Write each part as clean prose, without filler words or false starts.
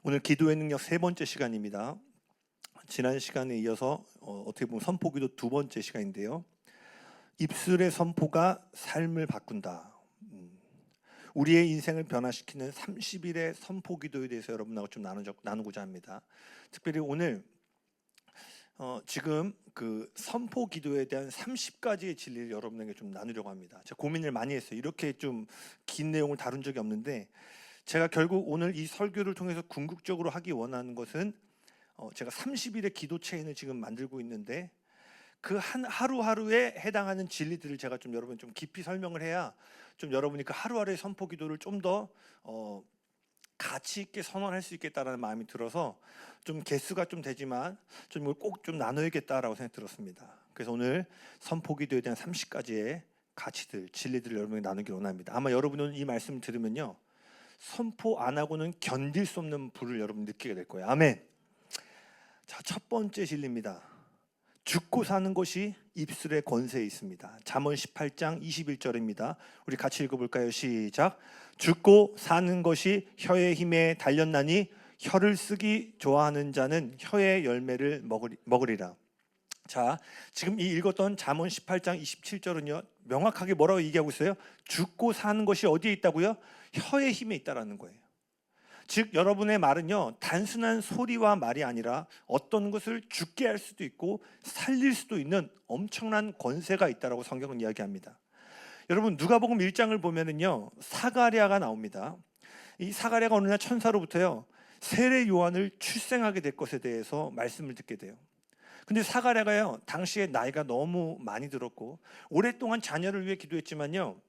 오늘 기도의 능력 세 번째 시간입니다. 지난 시간에 이어서 어떻게 보면 선포기도 두 번째 시간인데요. 입술의 선포가 삶을 바꾼다. 우리의 인생을 변화시키는 30일의 선포기도에 대해서 여러분하고 좀 나누고자 합니다. 특별히 오늘 지금 그 선포기도에 대한 30가지의 진리를 여러분에게 좀 나누려고 합니다. 제가 고민을 많이 했어요. 이렇게 좀 긴 내용을 다룬 적이 없는데 제가 결국 오늘 이 설교를 통해서 궁극적으로 하기 원하는 것은 제가 30일의 기도 체인을 지금 만들고 있는데 그 하루하루에 해당하는 진리들을 제가 좀 여러분 좀 깊이 설명을 해야 좀 여러분이 그 하루하루의 선포 기도를 좀 더 가치 있게 선언할 수 있겠다라는 마음이 들어서 좀 개수가 좀 되지만 좀 이걸 꼭 좀 나눠야겠다라고 생각 들었습니다. 그래서 오늘 선포 기도에 대한 30가지의 가치들, 진리들을 여러분에게 나누기 원합니다. 아마 여러분은 이 말씀을 들으면요, 선포 안 하고는 견딜 수 없는 불을 여러분 느끼게 될 거예요. 아멘. 자, 첫 번째 진리입니다. 죽고 사는 것이 입술의 권세에 있습니다. 잠언 18장 21절입니다. 우리 같이 읽어볼까요? 시작. 죽고 사는 것이 혀의 힘에 달렸나니 혀를 쓰기 좋아하는 자는 혀의 열매를 먹으리라. 자, 지금 이 읽었던 잠언 18장 27절은요, 명확하게 뭐라고 얘기하고 있어요? 죽고 사는 것이 어디에 있다고요? 혀의 힘에 있다라는 거예요. 즉 여러분의 말은요, 단순한 소리와 말이 아니라 어떤 것을 죽게 할 수도 있고 살릴 수도 있는 엄청난 권세가 있다라고 성경은 이야기합니다. 여러분 누가복음 1장을 보면은요, 사가랴가 나옵니다. 이 사가랴가 어느 날 천사로부터요, 세례 요한을 출생하게 될 것에 대해서 말씀을 듣게 돼요. 근데 사가랴가요, 당시에 나이가 너무 많이 들었고 오랫동안 자녀를 위해 기도했지만요,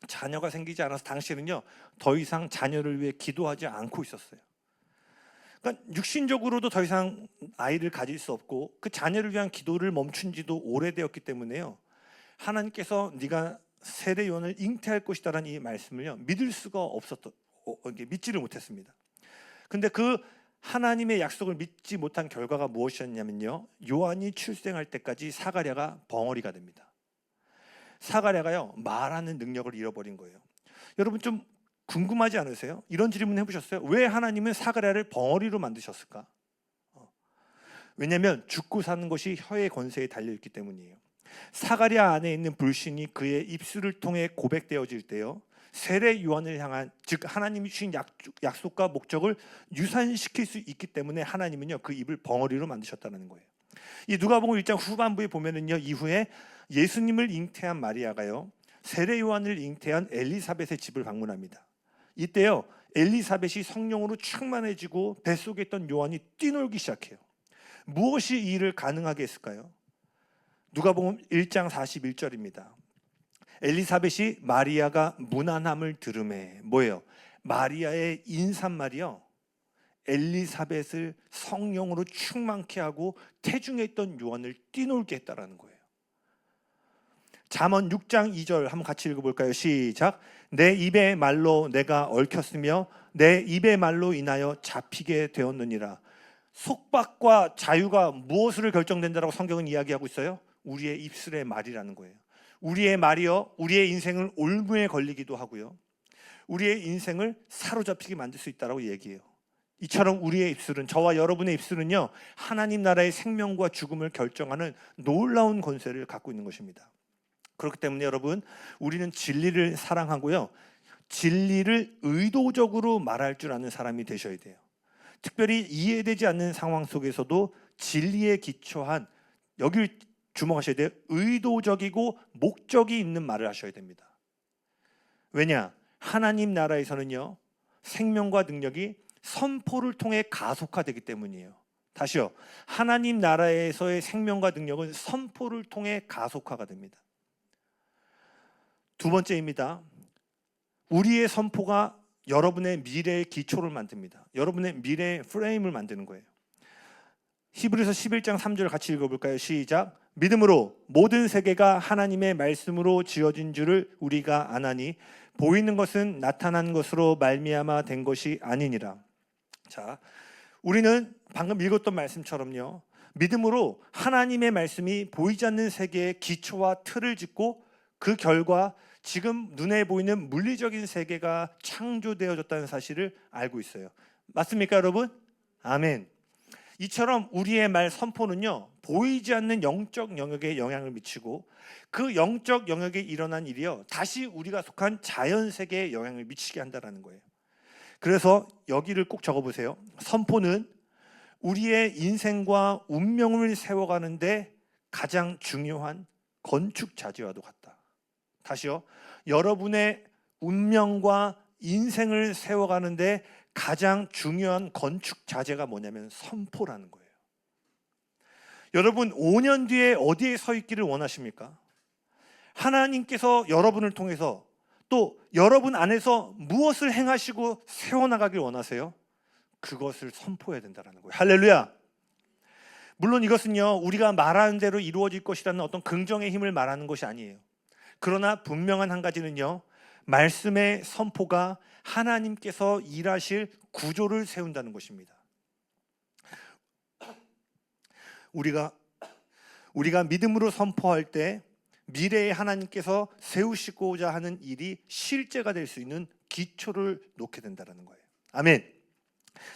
자녀가 생기지 않아서 당시에는요, 더 이상 자녀를 위해 기도하지 않고 있었어요. 그러니까 육신적으로도 더 이상 아이를 가질 수 없고 그 자녀를 위한 기도를 멈춘 지도 오래되었기 때문에요, 하나님께서 네가 세례 요한을 잉태할 것이다라는 이 말씀을요, 믿을 수가 없었던, 믿지를 못했습니다. 근데 그 하나님의 약속을 믿지 못한 결과가 무엇이었냐면요, 요한이 출생할 때까지 사가랴가 벙어리가 됩니다. 사가랴가요, 말하는 능력을 잃어버린 거예요. 여러분 좀 궁금하지 않으세요? 이런 질문 해보셨어요? 왜 하나님은 사가랴를 벙어리로 만드셨을까? 왜냐하면 죽고 사는 것이 혀의 권세에 달려있기 때문이에요. 사가랴 안에 있는 불신이 그의 입술을 통해 고백되어질 때요, 세례 요한을 향한, 즉 하나님이 주신 약속과 목적을 유산시킬 수 있기 때문에 하나님은요, 그 입을 벙어리로 만드셨다는 거예요. 이 누가복음 1장 후반부에 보면은요, 이후에 예수님을 잉태한 마리아가요, 세례 요한을 잉태한 엘리사벳의 집을 방문합니다. 이때요, 엘리사벳이 성령으로 충만해지고 뱃속에 있던 요한이 뛰놀기 시작해요. 무엇이 이 일을 가능하게 했을까요? 누가복음 1장 41절입니다. 엘리사벳이 마리아가 무난함을 들음에, 뭐예요? 마리아의 인사말이요, 엘리사벳을 성령으로 충만케 하고 태중에 있던 요한을 뛰놀게 했다라는 거예요. 잠언 6장 2절 한번 같이 읽어볼까요? 시작. 내 입의 말로 내가 얽혔으며 내 입의 말로 인하여 잡히게 되었느니라. 속박과 자유가 무엇으로 결정된다라고 성경은 이야기하고 있어요? 우리의 입술의 말이라는 거예요. 우리의 말이요, 우리의 인생을 올무에 걸리기도 하고요, 우리의 인생을 사로잡히게 만들 수 있다라고 얘기해요. 이처럼 우리의 입술은, 저와 여러분의 입술은요, 하나님 나라의 생명과 죽음을 결정하는 놀라운 권세를 갖고 있는 것입니다. 그렇기 때문에 여러분, 우리는 진리를 사랑하고요, 진리를 의도적으로 말할 줄 아는 사람이 되셔야 돼요. 특별히 이해되지 않는 상황 속에서도 진리에 기초한, 여기를 주목하셔야 돼요, 의도적이고 목적이 있는 말을 하셔야 됩니다. 왜냐? 하나님 나라에서는요, 생명과 능력이 선포를 통해 가속화되기 때문이에요. 다시요, 하나님 나라에서의 생명과 능력은 선포를 통해 가속화가 됩니다. 두 번째입니다. 우리의 선포가 여러분의 미래의 기초를 만듭니다. 여러분의 미래의 프레임을 만드는 거예요. 히브리서 11장 3절 같이 읽어볼까요? 시작. 믿음으로 모든 세계가 하나님의 말씀으로 지어진 줄을 우리가 아나니 보이는 것은 나타난 것으로 말미암아 된 것이 아니니라. 자, 우리는 방금 읽었던 말씀처럼요, 믿음으로 하나님의 말씀이 보이지 않는 세계의 기초와 틀을 짓고 그 결과 지금 눈에 보이는 물리적인 세계가 창조되어졌다는 사실을 알고 있어요. 맞습니까, 여러분? 아멘. 이처럼 우리의 말 선포는요, 보이지 않는 영적 영역에 영향을 미치고 그 영적 영역에 일어난 일이요, 다시 우리가 속한 자연 세계에 영향을 미치게 한다는 거예요. 그래서 여기를 꼭 적어보세요. 선포는 우리의 인생과 운명을 세워가는데 가장 중요한 건축 자재와도 같다. 다시요. 여러분의 운명과 인생을 세워가는데 가장 중요한 건축 자재가 뭐냐면 선포라는 거예요. 여러분 5년 뒤에 어디에 서 있기를 원하십니까? 하나님께서 여러분을 통해서 또 여러분 안에서 무엇을 행하시고 세워나가길 원하세요? 그것을 선포해야 된다는 거예요. 할렐루야. 물론 이것은요, 우리가 말하는 대로 이루어질 것이라는 어떤 긍정의 힘을 말하는 것이 아니에요. 그러나 분명한 한 가지는요, 말씀의 선포가 하나님께서 일하실 구조를 세운다는 것입니다. 우리가 믿음으로 선포할 때 미래에 하나님께서 세우시고자 하는 일이 실제가 될 수 있는 기초를 놓게 된다는 거예요. 아멘.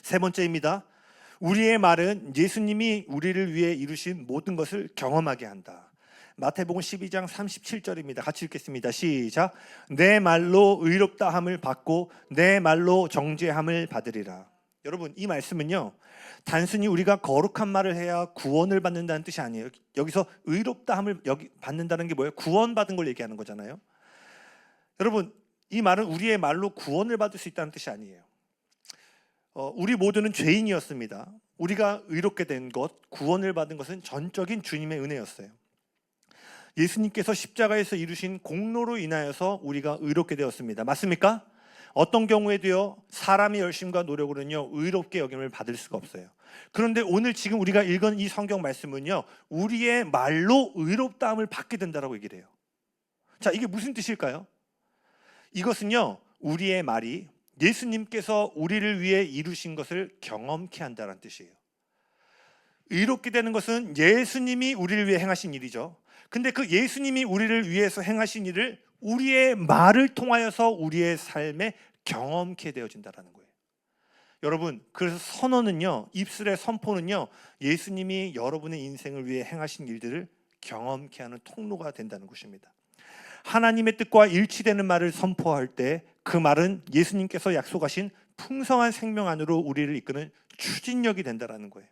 세 번째입니다. 우리의 말은 예수님이 우리를 위해 이루신 모든 것을 경험하게 한다. 마태복음 12장 37절입니다. 같이 읽겠습니다. 시작. 내 말로 의롭다함을 받고 내 말로 정죄함을 받으리라. 여러분, 이 말씀은요, 단순히 우리가 거룩한 말을 해야 구원을 받는다는 뜻이 아니에요. 여기서 의롭다함을 받는다는 게 뭐예요? 구원받은 걸 얘기하는 거잖아요. 여러분, 이 말은 우리의 말로 구원을 받을 수 있다는 뜻이 아니에요. 우리 모두는 죄인이었습니다. 우리가 의롭게 된 것, 구원을 받은 것은 전적인 주님의 은혜였어요. 예수님께서 십자가에서 이루신 공로로 인하여서 우리가 의롭게 되었습니다. 맞습니까? 어떤 경우에도요, 사람의 열심과 노력으로는요, 의롭게 여김을 받을 수가 없어요. 그런데 오늘 지금 우리가 읽은 이 성경 말씀은요, 우리의 말로 의롭다함을 받게 된다라고 얘기를 해요. 자, 이게 무슨 뜻일까요? 이것은요, 우리의 말이 예수님께서 우리를 위해 이루신 것을 경험케 한다는 뜻이에요. 의롭게 되는 것은 예수님이 우리를 위해 행하신 일이죠. 근데 그 예수님이 우리를 위해서 행하신 일을 우리의 말을 통하여서 우리의 삶에 경험케 되어진다는 거예요. 여러분, 그래서 선언은요, 입술의 선포는요, 예수님이 여러분의 인생을 위해 행하신 일들을 경험케 하는 통로가 된다는 것입니다. 하나님의 뜻과 일치되는 말을 선포할 때 그 말은 예수님께서 약속하신 풍성한 생명 안으로 우리를 이끄는 추진력이 된다는 거예요.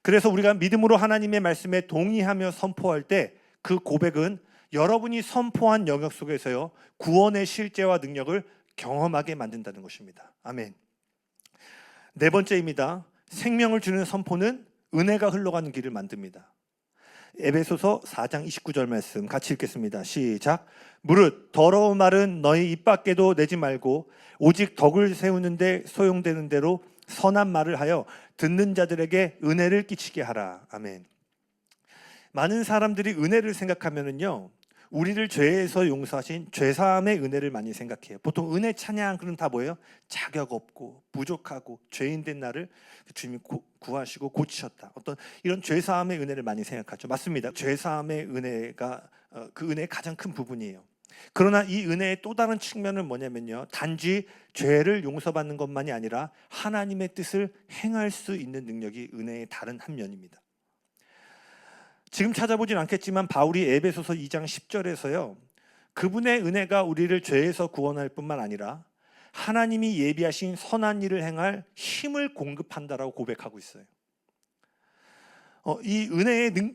그래서 우리가 믿음으로 하나님의 말씀에 동의하며 선포할 때 그 고백은 여러분이 선포한 영역 속에서요, 구원의 실제와 능력을 경험하게 만든다는 것입니다. 아멘. 네 번째입니다. 생명을 주는 선포는 은혜가 흘러가는 길을 만듭니다. 에베소서 4장 29절 말씀 같이 읽겠습니다. 시작. 무릇 더러운 말은 너희 입 밖에도 내지 말고 오직 덕을 세우는데 소용되는 대로 선한 말을 하여 듣는 자들에게 은혜를 끼치게 하라. 아멘. 많은 사람들이 은혜를 생각하면은요, 우리를 죄에서 용서하신 죄사함의 은혜를 많이 생각해요. 보통 은혜 찬양, 그럼 다 뭐예요? 자격 없고 부족하고 죄인 된 나를 주님이 구하시고 고치셨다. 어떤 이런 죄사함의 은혜를 많이 생각하죠. 맞습니다. 죄사함의 은혜가 그 은혜의 가장 큰 부분이에요. 그러나 이 은혜의 또 다른 측면은 뭐냐면요, 단지 죄를 용서받는 것만이 아니라 하나님의 뜻을 행할 수 있는 능력이 은혜의 다른 한 면입니다. 지금 찾아보진 않겠지만 바울이 에베소서 2장 10절에서요, 그분의 은혜가 우리를 죄에서 구원할 뿐만 아니라 하나님이 예비하신 선한 일을 행할 힘을 공급한다라고 고백하고 있어요. 이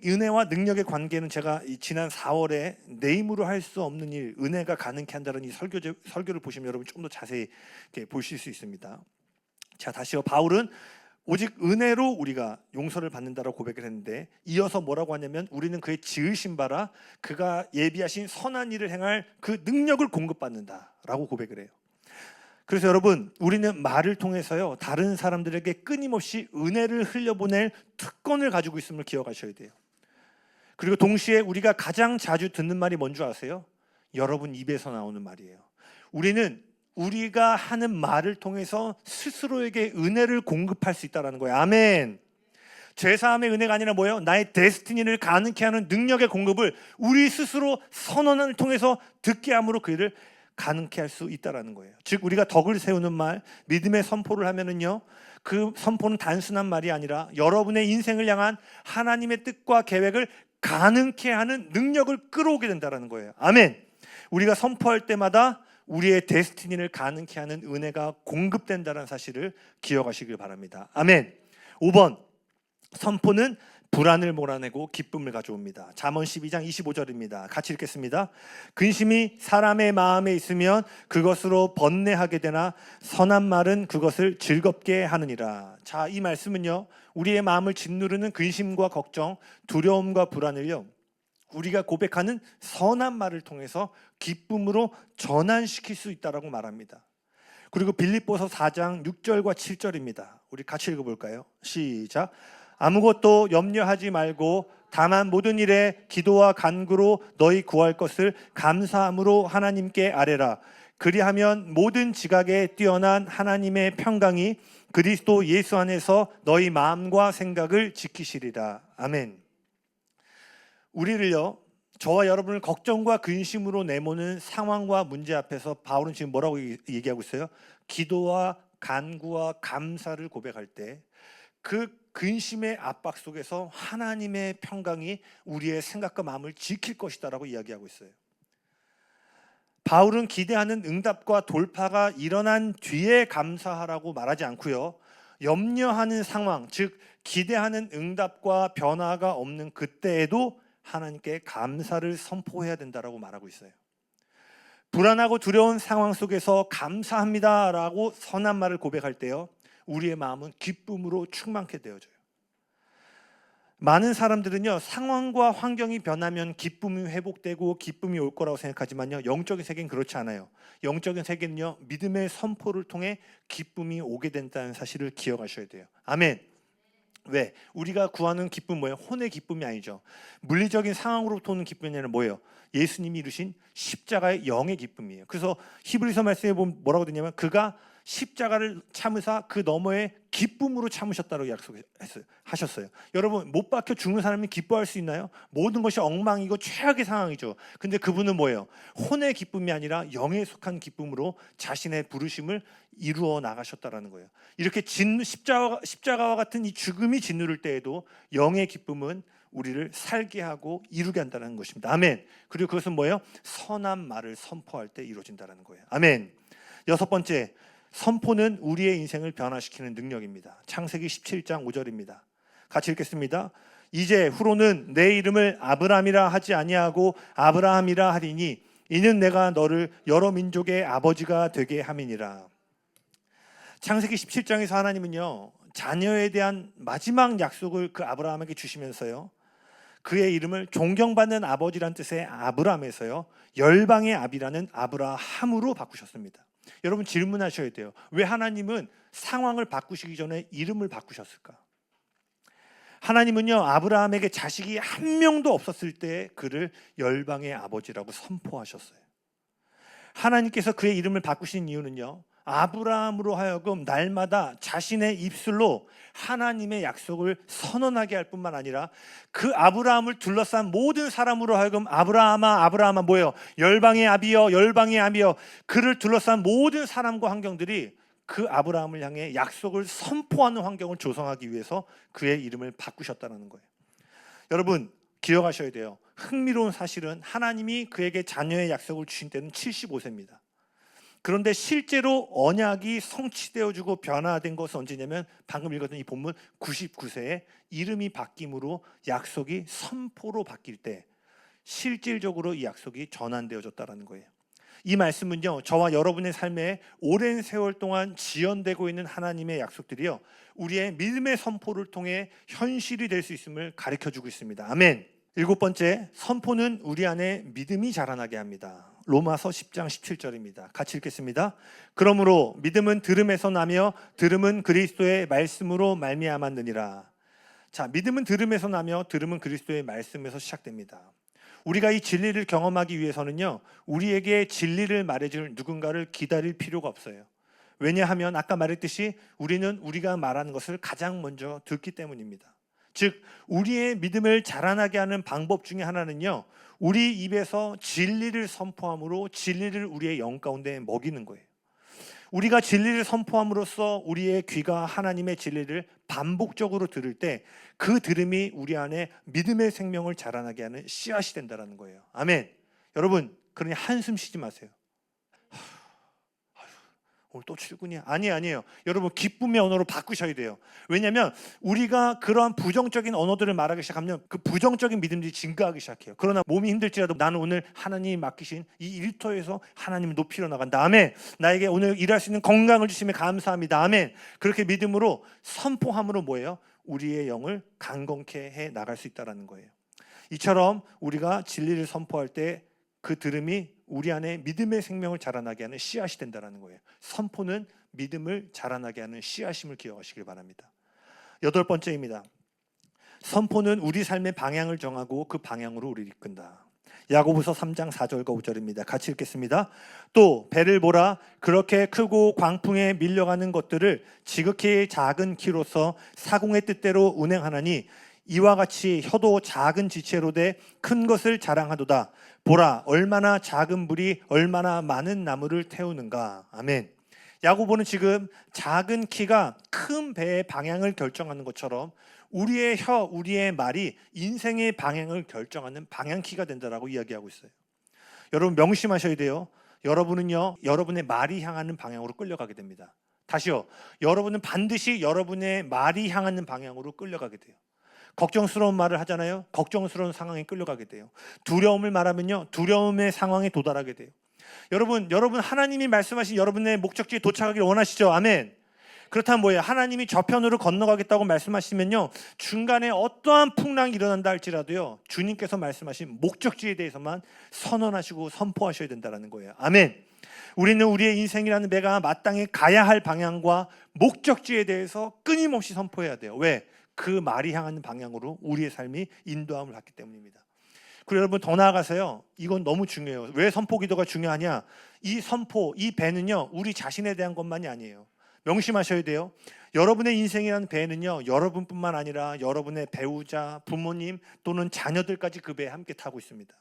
은혜와 능력의 관계는 제가 지난 4월에 내 힘으로 할 수 없는 일, 은혜가 가능케 한다는 이 설교를 보시면 여러분 좀 더 자세히 보실 수 있습니다. 자, 다시요. 바울은 오직 은혜로 우리가 용서를 받는다라고 고백을 했는데, 이어서 뭐라고 하냐면 우리는 그의 지으신 바라 그가 예비하신 선한 일을 행할 그 능력을 공급받는다라고 고백을 해요. 그래서 여러분, 우리는 말을 통해서요, 다른 사람들에게 끊임없이 은혜를 흘려보낼 특권을 가지고 있음을 기억하셔야 돼요. 그리고 동시에 우리가 가장 자주 듣는 말이 뭔지 아세요? 여러분 입에서 나오는 말이에요. 우리는 우리가 하는 말을 통해서 스스로에게 은혜를 공급할 수 있다는 거예요. 아멘. 죄사함의 은혜가 아니라 뭐예요? 나의 데스티니를 가능케 하는 능력의 공급을 우리 스스로 선언을 통해서 듣게 함으로 그 일을 가능케 할 수 있다라는 거예요. 즉 우리가 덕을 세우는 말, 믿음의 선포를 하면은요, 그 선포는 단순한 말이 아니라 여러분의 인생을 향한 하나님의 뜻과 계획을 가능케 하는 능력을 끌어오게 된다는 거예요. 아멘. 우리가 선포할 때마다 우리의 데스티니를 가능케 하는 은혜가 공급된다는 사실을 기억하시길 바랍니다. 아멘. 5번, 선포는 불안을 몰아내고 기쁨을 가져옵니다. 잠언 12장 25절입니다. 같이 읽겠습니다. 근심이 사람의 마음에 있으면 그것으로 번뇌하게 되나 선한 말은 그것을 즐겁게 하느니라. 자, 이 말씀은요, 우리의 마음을 짓누르는 근심과 걱정, 두려움과 불안을요, 우리가 고백하는 선한 말을 통해서 기쁨으로 전환시킬 수 있다라고 말합니다. 그리고 빌립보서 4장 6절과 7절입니다. 우리 같이 읽어볼까요? 시작. 아무것도 염려하지 말고 다만 모든 일에 기도와 간구로 너희 구할 것을 감사함으로 하나님께 아뢰라. 그리하면 모든 지각에 뛰어난 하나님의 평강이 그리스도 예수 안에서 너희 마음과 생각을 지키시리라. 아멘. 우리를요, 저와 여러분을 걱정과 근심으로 내모는 상황과 문제 앞에서 바울은 지금 뭐라고 얘기하고 있어요? 기도와 간구와 감사를 고백할 때 그 근심의 압박 속에서 하나님의 평강이 우리의 생각과 마음을 지킬 것이다라고 이야기하고 있어요. 바울은 기대하는 응답과 돌파가 일어난 뒤에 감사하라고 말하지 않고요, 염려하는 상황, 즉 기대하는 응답과 변화가 없는 그때에도 하나님께 감사를 선포해야 된다라고 말하고 있어요. 불안하고 두려운 상황 속에서 감사합니다라고 선한 말을 고백할 때요, 우리의 마음은 기쁨으로 충만케 되어져요. 많은 사람들은요, 상황과 환경이 변하면 기쁨이 회복되고 기쁨이 올 거라고 생각하지만요, 영적인 세계는 그렇지 않아요. 영적인 세계는요, 믿음의 선포를 통해 기쁨이 오게 된다는 사실을 기억하셔야 돼요. 아멘. 왜? 우리가 구하는 기쁨 뭐예요? 혼의 기쁨이 아니죠. 물리적인 상황으로부터 오는 기쁨이 아니라 뭐예요? 예수님이 이루신 십자가의 영의 기쁨이에요. 그래서 히브리서 말씀에 보면 뭐라고 되냐면 그가 십자가를 참으사 그 너머에 기쁨으로 참으셨다고 약속하셨어요. 여러분, 못 박혀 죽는 사람이 기뻐할 수 있나요? 모든 것이 엉망이고 최악의 상황이죠. 근데 그분은 뭐예요? 혼의 기쁨이 아니라 영에 속한 기쁨으로 자신의 부르심을 이루어 나가셨다라는 거예요. 이렇게 십자가와 같은 이 죽음이 짓누를 때에도 영의 기쁨은 우리를 살게 하고 이루게 한다는 것입니다. 아멘. 그리고 그것은 뭐예요? 선한 말을 선포할 때 이루어진다는 거예요. 아멘. 6번째, 선포는 우리의 인생을 변화시키는 능력입니다. 창세기 17장 5절입니다. 같이 읽겠습니다. 이제 후로는 내 이름을 아브람이라 하지 아니하고 아브라함이라 하리니 이는 내가 너를 여러 민족의 아버지가 되게 함이니라. 창세기 17장에서 하나님은요, 자녀에 대한 마지막 약속을 그 아브라함에게 주시면서요, 그의 이름을 존경받는 아버지란 뜻의 아브람에서요, 열방의 아비라는 아브라함으로 바꾸셨습니다. 여러분, 질문하셔야 돼요. 왜 하나님은 상황을 바꾸시기 전에 이름을 바꾸셨을까? 하나님은요, 아브라함에게 자식이 한 명도 없었을 때 그를 열방의 아버지라고 선포하셨어요. 하나님께서 그의 이름을 바꾸신 이유는요, 아브라함으로 하여금 날마다 자신의 입술로 하나님의 약속을 선언하게 할 뿐만 아니라 그 아브라함을 둘러싼 모든 사람으로 하여금 아브라함아 아브라함아 뭐예요? 열방의 아비여 열방의 아비여. 그를 둘러싼 모든 사람과 환경들이 그 아브라함을 향해 약속을 선포하는 환경을 조성하기 위해서 그의 이름을 바꾸셨다는 거예요. 여러분, 기억하셔야 돼요. 흥미로운 사실은 하나님이 그에게 자녀의 약속을 주신 때는 75세입니다. 그런데 실제로 언약이 성취되어지고 변화된 것은 언제냐면 방금 읽었던 이 본문 99세에 이름이 바뀜으로 약속이 선포로 바뀔 때 실질적으로 이 약속이 전환되어졌다는 거예요. 이 말씀은요, 저와 여러분의 삶에 오랜 세월 동안 지연되고 있는 하나님의 약속들이요, 우리의 믿음의 선포를 통해 현실이 될 수 있음을 가르쳐주고 있습니다. 아멘. 7번째, 선포는 우리 안에 믿음이 자라나게 합니다. 로마서 10장 17절입니다. 같이 읽겠습니다. 그러므로 믿음은 들음에서 나며 들음은 그리스도의 말씀으로 말미암았느니라. 자, 믿음은 들음에서 나며 들음은 그리스도의 말씀에서 시작됩니다. 우리가 이 진리를 경험하기 위해서는요, 우리에게 진리를 말해줄 누군가를 기다릴 필요가 없어요. 왜냐하면 아까 말했듯이 우리는 우리가 말하는 것을 가장 먼저 듣기 때문입니다. 즉 우리의 믿음을 자라나게 하는 방법 중에 하나는요, 우리 입에서 진리를 선포함으로 진리를 우리의 영 가운데 먹이는 거예요. 우리가 진리를 선포함으로써 우리의 귀가 하나님의 진리를 반복적으로 들을 때 그 들음이 우리 안에 믿음의 생명을 자라나게 하는 씨앗이 된다는 거예요. 아멘. 여러분, 그러니 한숨 쉬지 마세요. 오늘 또 출근이야? 아니에요. 여러분, 기쁨의 언어로 바꾸셔야 돼요. 왜냐하면 우리가 그러한 부정적인 언어들을 말하기 시작하면 그 부정적인 믿음들이 증가하기 시작해요. 그러나 몸이 힘들지라도 나는 오늘 하나님이 맡기신 이 일터에서 하나님을 높이러 나간다. 아멘. 나에게 오늘 일할 수 있는 건강을 주시면 감사합니다. 아멘. 그렇게 믿음으로 선포함으로 뭐예요? 우리의 영을 강건케 해 나갈 수 있다는 거예요. 이처럼 우리가 진리를 선포할 때 그 들음이 우리 안에 믿음의 생명을 자라나게 하는 씨앗이 된다는 거예요. 선포는 믿음을 자라나게 하는 씨앗임을 기억하시길 바랍니다. 8번째입니다. 선포는 우리 삶의 방향을 정하고 그 방향으로 우리를 이끈다. 야고보서 3장 4절과 5절입니다. 같이 읽겠습니다. 또 배를 보라, 그렇게 크고 광풍에 밀려가는 것들을 지극히 작은 키로서 사공의 뜻대로 운행하나니 이와 같이 혀도 작은 지체로 돼 큰 것을 자랑하도다. 보라, 얼마나 작은 불이 얼마나 많은 나무를 태우는가. 아멘. 야고보는 지금 작은 키가 큰 배의 방향을 결정하는 것처럼 우리의 혀, 우리의 말이 인생의 방향을 결정하는 방향키가 된다라고 이야기하고 있어요. 여러분, 명심하셔야 돼요. 여러분은요, 여러분의 말이 향하는 방향으로 끌려가게 됩니다. 다시요, 여러분은 반드시 여러분의 말이 향하는 방향으로 끌려가게 돼요. 걱정스러운 말을 하잖아요. 걱정스러운 상황에 끌려가게 돼요. 두려움을 말하면요, 두려움의 상황에 도달하게 돼요. 여러분 하나님이 말씀하신 여러분의 목적지에 도착하기를 원하시죠? 아멘. 그렇다면 뭐예요? 하나님이 저편으로 건너가겠다고 말씀하시면요, 중간에 어떠한 풍랑이 일어난다 할지라도요, 주님께서 말씀하신 목적지에 대해서만 선언하시고 선포하셔야 된다는 거예요. 아멘. 우리는 우리의 인생이라는 배가 마땅히 가야 할 방향과 목적지에 대해서 끊임없이 선포해야 돼요. 왜? 그 말이 향하는 방향으로 우리의 삶이 인도함을 받기 때문입니다. 그리고 여러분, 더 나아가서요, 이건 너무 중요해요. 왜 선포 기도가 중요하냐? 이 선포, 이 배는요, 우리 자신에 대한 것만이 아니에요. 명심하셔야 돼요. 여러분의 인생이라는 배는요, 여러분뿐만 아니라 여러분의 배우자, 부모님 또는 자녀들까지 그 배에 함께 타고 있습니다.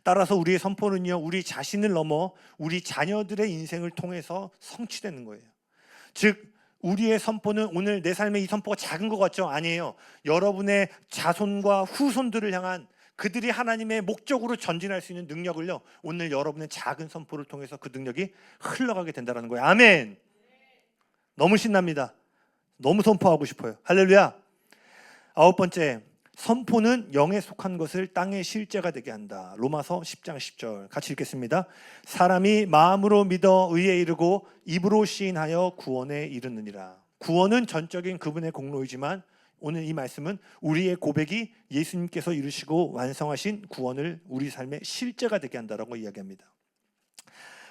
따라서 우리의 선포는요, 우리 자신을 넘어 우리 자녀들의 인생을 통해서 성취되는 거예요. 즉 우리의 선포는 오늘 내 삶의 이 선포가 작은 것 같죠? 아니에요. 여러분의 자손과 후손들을 향한 그들이 하나님의 목적으로 전진할 수 있는 능력을요, 오늘 여러분의 작은 선포를 통해서 그 능력이 흘러가게 된다는 거예요. 아멘. 너무 신납니다. 너무 선포하고 싶어요. 할렐루야. 9번째, 선포는 영에 속한 것을 땅의 실제가 되게 한다. 로마서 10장 10절 같이 읽겠습니다. 사람이 마음으로 믿어 의에 이르고 입으로 시인하여 구원에 이르느니라. 구원은 전적인 그분의 공로이지만 오늘 이 말씀은 우리의 고백이 예수님께서 이루시고 완성하신 구원을 우리 삶의 실제가 되게 한다라고 이야기합니다.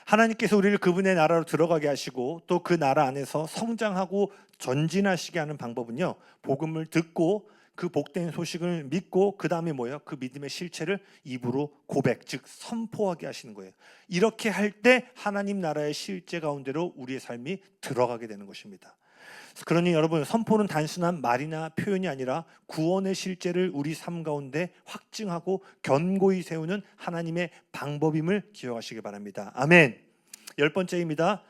하나님께서 우리를 그분의 나라로 들어가게 하시고 또 그 나라 안에서 성장하고 전진하시게 하는 방법은요, 복음을 듣고 그 복된 소식을 믿고 그 다음에 뭐예요? 그 믿음의 실체를 입으로 고백, 즉 선포하게 하시는 거예요. 이렇게 할 때 하나님 나라의 실제 가운데로 우리의 삶이 들어가게 되는 것입니다. 그러니 여러분, 선포는 단순한 말이나 표현이 아니라 구원의 실제를 우리 삶 가운데 확증하고 견고히 세우는 하나님의 방법임을 기억하시기 바랍니다. 아멘. 10번째입니다.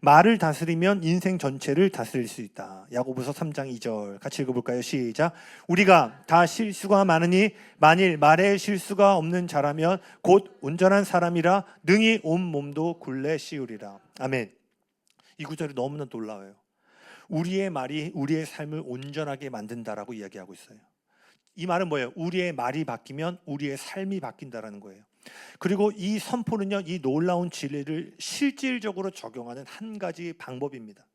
말을 다스리면 인생 전체를 다스릴 수 있다. 야고보서 3장 2절 같이 읽어볼까요? 시작. 우리가 다 실수가 많으니 만일 말에 실수가 없는 자라면 곧 온전한 사람이라 능히 온 몸도 굴레 씌우리라. 아멘. 이 구절이 너무나 놀라워요. 우리의 말이 우리의 삶을 온전하게 만든다라고 이야기하고 있어요. 이 말은 뭐예요? 우리의 말이 바뀌면 우리의 삶이 바뀐다라는 거예요. 그리고 이 선포는요, 이 놀라운 진리를 실질적으로 적용하는 한 가지 방법입니다.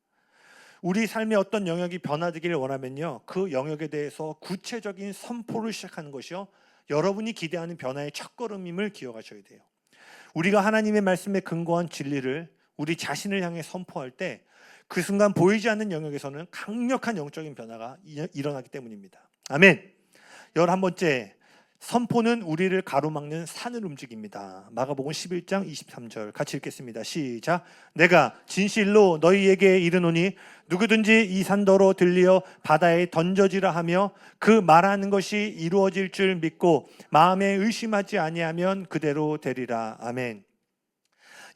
우리 삶의 어떤 영역이 변화되기를 원하면요, 그 영역에 대해서 구체적인 선포를 시작하는 것이요, 여러분이 기대하는 변화의 첫걸음임을 기억하셔야 돼요. 우리가 하나님의 말씀에 근거한 진리를 우리 자신을 향해 선포할 때 그 순간 보이지 않는 영역에서는 강력한 영적인 변화가 일어나기 때문입니다. 아멘. 11번째, 선포는 우리를 가로막는 산을 움직입니다. 마가복음 11장 23절 같이 읽겠습니다. 시작. 내가 진실로 너희에게 이르노니 누구든지 이 산더러 들리어 바다에 던져지라 하며 그 말하는 것이 이루어질 줄 믿고 마음에 의심하지 아니하면 그대로 되리라. 아멘.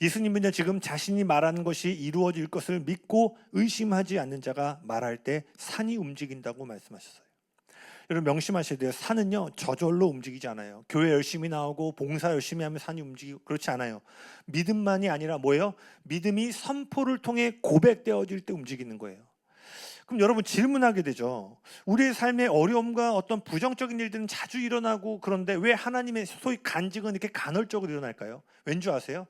예수님은요, 지금 자신이 말하는 것이 이루어질 것을 믿고 의심하지 않는 자가 말할 때 산이 움직인다고 말씀하셨어요. 여러분 명심하셔야 돼요. 산은요 저절로 움직이지 않아요. 교회 열심히 나오고 봉사 열심히 하면 산이 움직이고 그렇지 않아요. 믿음만이 아니라 뭐예요? 믿음이 선포를 통해 고백되어질 때 움직이는 거예요. 그럼 여러분 질문하게 되죠. 우리의 삶의 어려움과 어떤 부정적인 일들은 자주 일어나고 그런데 왜 하나님의 소위 간증은 이렇게 간헐적으로 일어날까요? 왠지 아세요?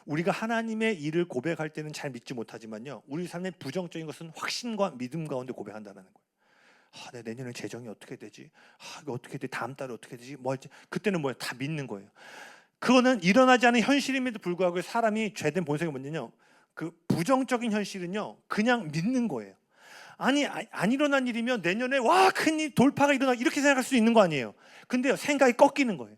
우리가 하나님의 일을 고백할 때는 잘 믿지 못하지만요, 우리 삶의 부정적인 것은 확신과 믿음 가운데 고백한다는 거예요. 내 내년에 재정이 어떻게 되지? 이거 어떻게 돼? 다음 달에 어떻게 되지? 뭐 할지. 그때는 뭐예요? 다 믿는 거예요. 그거는 일어나지 않은 현실임에도 불구하고 사람이 죄된 본성이 뭐냐면 그 부정적인 현실은요 그냥 믿는 거예요. 아니 안 일어난 일이면 내년에 와 큰일 돌파가 일어나 이렇게 생각할 수 있는 거 아니에요. 근데요 생각이 꺾이는 거예요.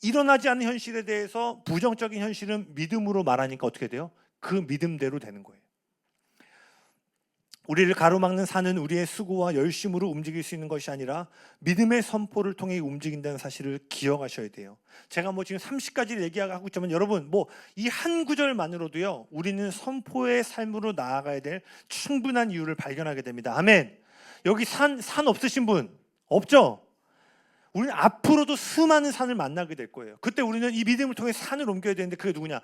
일어나지 않는 현실에 대해서 부정적인 현실은 믿음으로 말하니까 어떻게 돼요? 그 믿음대로 되는 거예요. 우리를 가로막는 산은 우리의 수고와 열심으로 움직일 수 있는 것이 아니라 믿음의 선포를 통해 움직인다는 사실을 기억하셔야 돼요. 제가 지금 30가지를 얘기하고 있지만 여러분 이 한 구절만으로도요 우리는 선포의 삶으로 나아가야 될 충분한 이유를 발견하게 됩니다. 아멘. 여기 산 없으신 분 없죠? 우리는 앞으로도 수많은 산을 만나게 될 거예요. 그때 우리는 이 믿음을 통해 산을 옮겨야 되는데 그게 누구냐?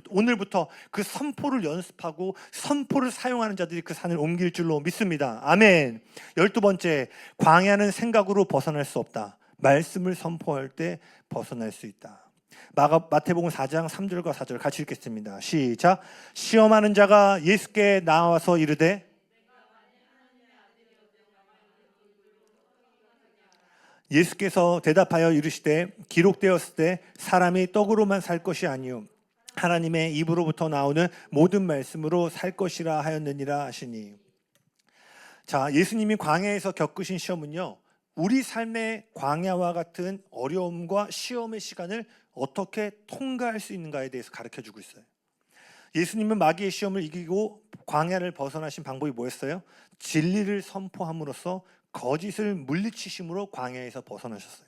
오늘부터 그 선포를 연습하고 선포를 사용하는 자들이 그 산을 옮길 줄로 믿습니다. 아멘. 12번째, 광야는 생각으로 벗어날 수 없다. 말씀을 선포할 때 벗어날 수 있다. 마태복음 4장 3절과 4절 같이 읽겠습니다. 시작. 시험하는 자가 예수께 나와서 이르되 예수께서 대답하여 이르시되 기록되었을 때 사람이 떡으로만 살 것이 아니요 하나님의 입으로부터 나오는 모든 말씀으로 살 것이라 하였느니라 하시니. 자, 예수님이 광야에서 겪으신 시험은요 우리 삶의 광야와 같은 어려움과 시험의 시간을 어떻게 통과할 수 있는가에 대해서 가르쳐주고 있어요. 예수님은 마귀의 시험을 이기고 광야를 벗어나신 방법이 뭐였어요? 진리를 선포함으로써 거짓을 물리치심으로 광야에서 벗어나셨어요.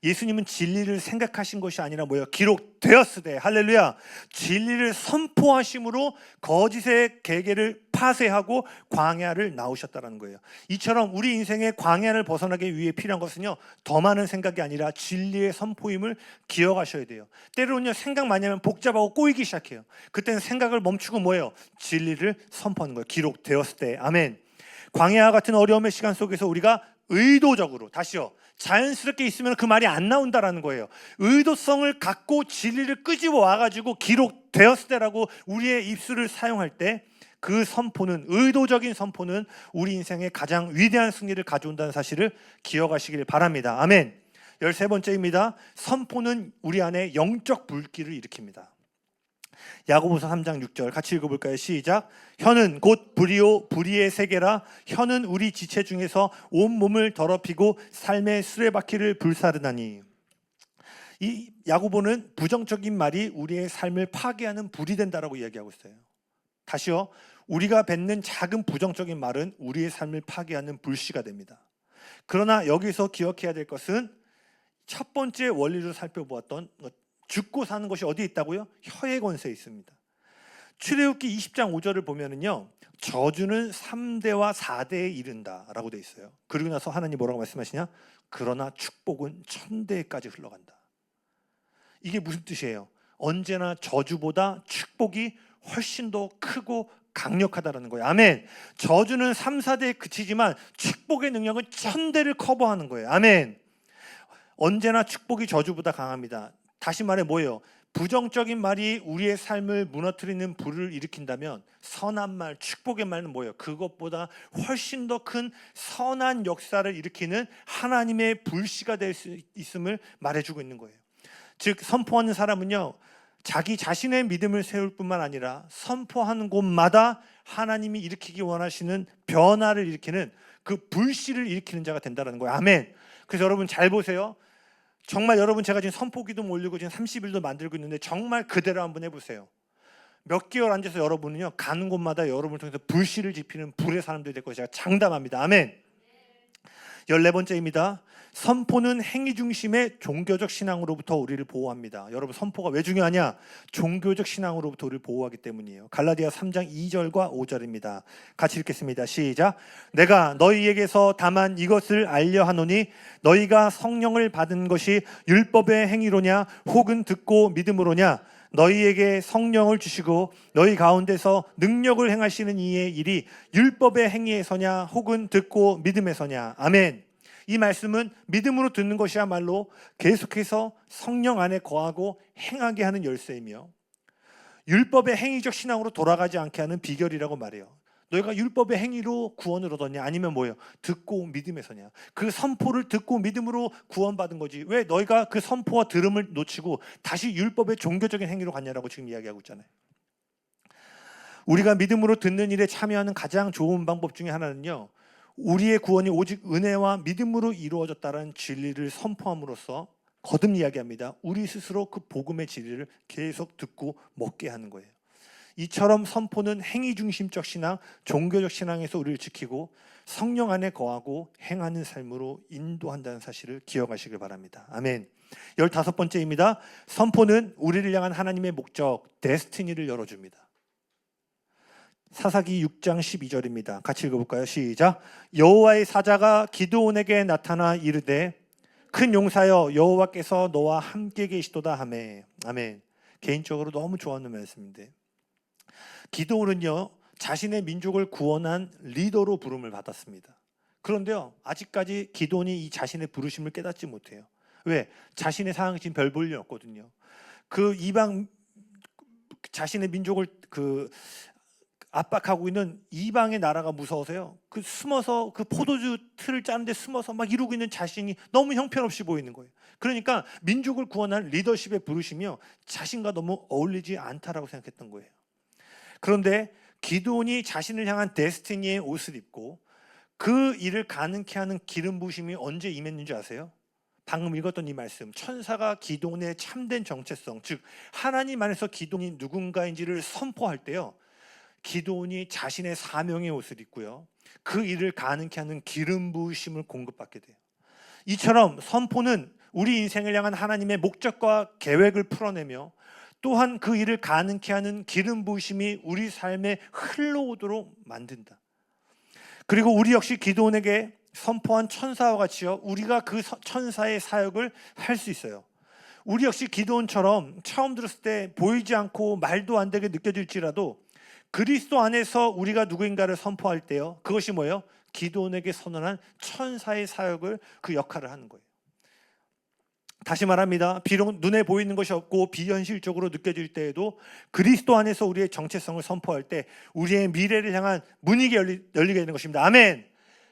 예수님은 진리를 생각하신 것이 아니라 뭐예요? 기록되었으되, 할렐루야, 진리를 선포하심으로 거짓의 계계를 파쇄하고 광야를 나오셨다는 거예요. 이처럼 우리 인생의 광야를 벗어나기 위해 필요한 것은요 더 많은 생각이 아니라 진리의 선포임을 기억하셔야 돼요. 때로는요 생각 많이 하면 복잡하고 꼬이기 시작해요. 그때는 생각을 멈추고 뭐예요? 진리를 선포하는 거예요. 기록되었을 때. 아멘. 광야와 같은 어려움의 시간 속에서 우리가 의도적으로, 다시요, 자연스럽게 있으면 그 말이 안 나온다라는 거예요. 의도성을 갖고 진리를 끄집어 와가지고 기록되었을 때라고 우리의 입술을 사용할 때 그 선포는, 의도적인 선포는 우리 인생의 가장 위대한 승리를 가져온다는 사실을 기억하시길 바랍니다. 아멘. 13번째입니다. 선포는 우리 안에 영적 불길을 일으킵니다. 야고보서 3장 6절 같이 읽어볼까요? 시작. 혀는 곧 불이요 불의의 세계라. 혀는 우리 지체 중에서 온 몸을 더럽히고 삶의 수레바퀴를 불사르나니. 이 야고보는 부정적인 말이 우리의 삶을 파괴하는 불이 된다라고 이야기하고 있어요. 다시요, 우리가 뱉는 작은 부정적인 말은 우리의 삶을 파괴하는 불씨가 됩니다. 그러나 여기서 기억해야 될 것은 첫 번째 원리로 살펴보았던 죽고 사는 것이 어디에 있다고요? 혀의 권세에 있습니다. 출애굽기 20장 5절을 보면은요 저주는 3대와 4대에 이른다라고 돼 있어요. 그리고 나서 하나님 뭐라고 말씀하시냐? 그러나 축복은 1000대까지 흘러간다. 이게 무슨 뜻이에요? 언제나 저주보다 축복이 훨씬 더 크고 강력하다라는 거예요. 아멘. 저주는 3, 4대에 그치지만 축복의 능력은 1000대를 커버하는 거예요. 아멘. 언제나 축복이 저주보다 강합니다. 다시 말해 뭐예요? 부정적인 말이 우리의 삶을 무너뜨리는 불을 일으킨다면 선한 말, 축복의 말은 뭐예요? 그것보다 훨씬 더 큰 선한 역사를 일으키는 하나님의 불씨가 될 수 있음을 말해주고 있는 거예요. 즉 선포하는 사람은요 자기 자신의 믿음을 세울 뿐만 아니라 선포하는 곳마다 하나님이 일으키기 원하시는 변화를 일으키는 그 불씨를 일으키는 자가 된다는 거예요. 아멘. 그래서 여러분 잘 보세요. 정말 여러분 제가 지금 선포기도 올리고 지금 30일도 만들고 있는데 정말 그대로 한번 해보세요. 몇 개월 앉아서 여러분은요 가는 곳마다 여러분을 통해서 불씨를 지피는 불의 사람들이 될 것을 제가 장담합니다. 아멘. 14번째입니다. 선포는 행위 중심의 종교적 신앙으로부터 우리를 보호합니다. 여러분 선포가 왜 중요하냐? 종교적 신앙으로부터 우리를 보호하기 때문이에요. 갈라디아 3장 2절과 5절입니다. 같이 읽겠습니다. 시작. 내가 너희에게서 다만 이것을 알려 하노니 너희가 성령을 받은 것이 율법의 행위로냐 혹은 듣고 믿음으로냐 너희에게 성령을 주시고 너희 가운데서 능력을 행하시는 이의 일이 율법의 행위에서냐 혹은 듣고 믿음에서냐. 아멘. 이 말씀은 믿음으로 듣는 것이야말로 계속해서 성령 안에 거하고 행하게 하는 열쇠이며 율법의 행위적 신앙으로 돌아가지 않게 하는 비결이라고 말해요. 너희가 율법의 행위로 구원을 얻었냐? 아니면 뭐예요? 듣고 믿음에서냐? 그 선포를 듣고 믿음으로 구원받은 거지. 왜 너희가 그 선포와 들음을 놓치고 다시 율법의 종교적인 행위로 갔냐라고 지금 이야기하고 있잖아요. 우리가 믿음으로 듣는 일에 참여하는 가장 좋은 방법 중에 하나는요, 우리의 구원이 오직 은혜와 믿음으로 이루어졌다는 진리를 선포함으로써 거듭 이야기합니다. 우리 스스로 그 복음의 진리를 계속 듣고 먹게 하는 거예요. 이처럼 선포는 행위 중심적 신앙, 종교적 신앙에서 우리를 지키고 성령 안에 거하고 행하는 삶으로 인도한다는 사실을 기억하시길 바랍니다. 아멘. 15번째입니다. 선포는 우리를 향한 하나님의 목적, 데스티니를 열어줍니다. 사사기 6장 12절입니다. 같이 읽어볼까요? 시작. 여호와의 사자가 기드온에게 나타나 이르되 큰 용사여 여호와께서 너와 함께 계시도다 하매. 아멘. 개인적으로 너무 좋아하는 말씀인데 기드온은요 자신의 민족을 구원한 리더로 부름을 받았습니다. 그런데요 아직까지 기드온이 이 자신의 부르심을 깨닫지 못해요. 왜? 자신의 상황이 지금 별 볼 일 없거든요. 그 이방 자신의 민족을 압박하고 있는 이방의 나라가 무서워서요. 숨어서 그 포도주 틀을 짜는데 숨어서 막 이루고 있는 자신이 너무 형편없이 보이는 거예요. 그러니까 민족을 구원할 리더십의 부르심이요 자신과 너무 어울리지 않다라고 생각했던 거예요. 그런데 기드온이 자신을 향한 데스티니의 옷을 입고 그 일을 가능케 하는 기름 부으심이 언제 임했는지 아세요? 방금 읽었던 이 말씀, 천사가 기드온의 참된 정체성, 즉 하나님 안에서 기드온이 누군가인지를 선포할 때요 기드온이 자신의 사명의 옷을 입고요 그 일을 가능케 하는 기름 부으심을 공급받게 돼요. 이처럼 선포는 우리 인생을 향한 하나님의 목적과 계획을 풀어내며 또한 그 일을 가능케 하는 기름 부으심이 우리 삶에 흘러오도록 만든다. 그리고 우리 역시 기드온에게 선포한 천사와 같이요 우리가 그 천사의 사역을 할 수 있어요. 우리 역시 기드온처럼 처음 들었을 때 보이지 않고 말도 안 되게 느껴질지라도 그리스도 안에서 우리가 누구인가를 선포할 때요 그것이 뭐예요? 기드온에게 선언한 천사의 사역을 그 역할을 하는 거예요. 다시 말합니다. 비록 눈에 보이는 것이 없고 비현실적으로 느껴질 때에도 그리스도 안에서 우리의 정체성을 선포할 때 우리의 미래를 향한 문이 열리게 되는 것입니다. 아멘.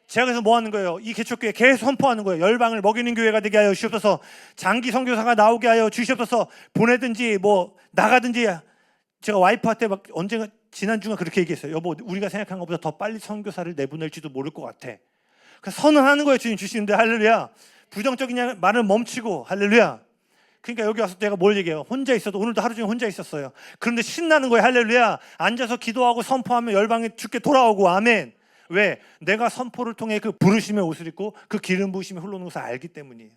제가 그래서 뭐 하는 거예요? 이 개척교회 계속 선포하는 거예요. 열방을 먹이는 교회가 되게 하여 주시옵소서. 장기 선교사가 나오게 하여 주시옵소서. 보내든지 뭐 나가든지. 제가 와이프한테 막 언젠가 지난주가 그렇게 얘기했어요. 여보 우리가 생각한 것보다 더 빨리 선교사를 내보낼지도 모를 것 같아. 그래서 선언하는 거예요. 주님 주시는데 할렐루야. 부정적인 말을 멈추고 할렐루야. 그러니까 여기 와서 내가 뭘 얘기해요? 혼자 있어도 오늘도 하루 종일 혼자 있었어요. 그런데 신나는 거예요. 할렐루야. 앉아서 기도하고 선포하면 열방에 주께 돌아오고 아멘. 왜? 내가 선포를 통해 그 부르심의 옷을 입고 그 기름 부으심이 흘러오는 것을 알기 때문이에요.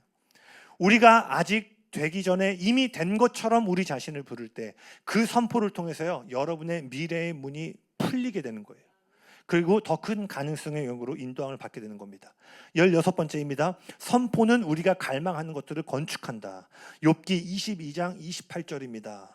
우리가 아직 되기 전에 이미 된 것처럼 우리 자신을 부를 때 그 선포를 통해서요 여러분의 미래의 문이 풀리게 되는 거예요. 그리고 더 큰 가능성의 영역으로 인도함을 받게 되는 겁니다. 16번째입니다. 선포는 우리가 갈망하는 것들을 건축한다. 욥기 22장 28절입니다.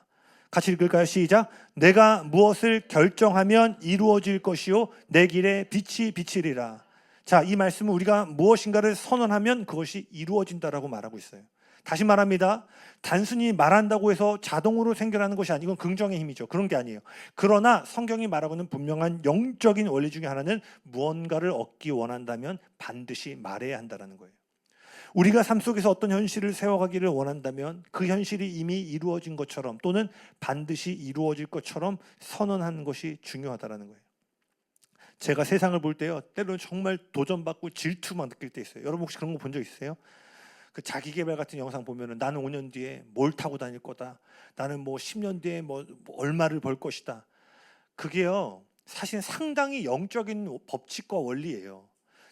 같이 읽을까요? 시작. 내가 무엇을 결정하면 이루어질 것이요 내 길에 빛이 비치리라. 자, 이 말씀은 우리가 무엇인가를 선언하면 그것이 이루어진다라고 말하고 있어요. 다시 말합니다. 단순히 말한다고 해서 자동으로 생겨나는 것이 아니고 긍정의 힘이죠. 그런 게 아니에요. 그러나 성경이 말하고는 분명한 영적인 원리 중에 하나는 무언가를 얻기 원한다면 반드시 말해야 한다는 거예요. 우리가 삶 속에서 어떤 현실을 세워가기를 원한다면 그 현실이 이미 이루어진 것처럼 또는 반드시 이루어질 것처럼 선언하는 것이 중요하다는 거예요. 제가 세상을 볼 때요, 때로는 정말 도전받고 질투만 느낄 때 있어요. 여러분 혹시 그런 거 본 적 있으세요? 그 자기 개발 같은 영상 보면은 나는 5년 뒤에 뭘 타고 다닐 거다. 나는 뭐 10년 뒤에 뭐 얼마를 벌 것이다. 그게요, 사실 상당히 영적인 법칙과 원리예요.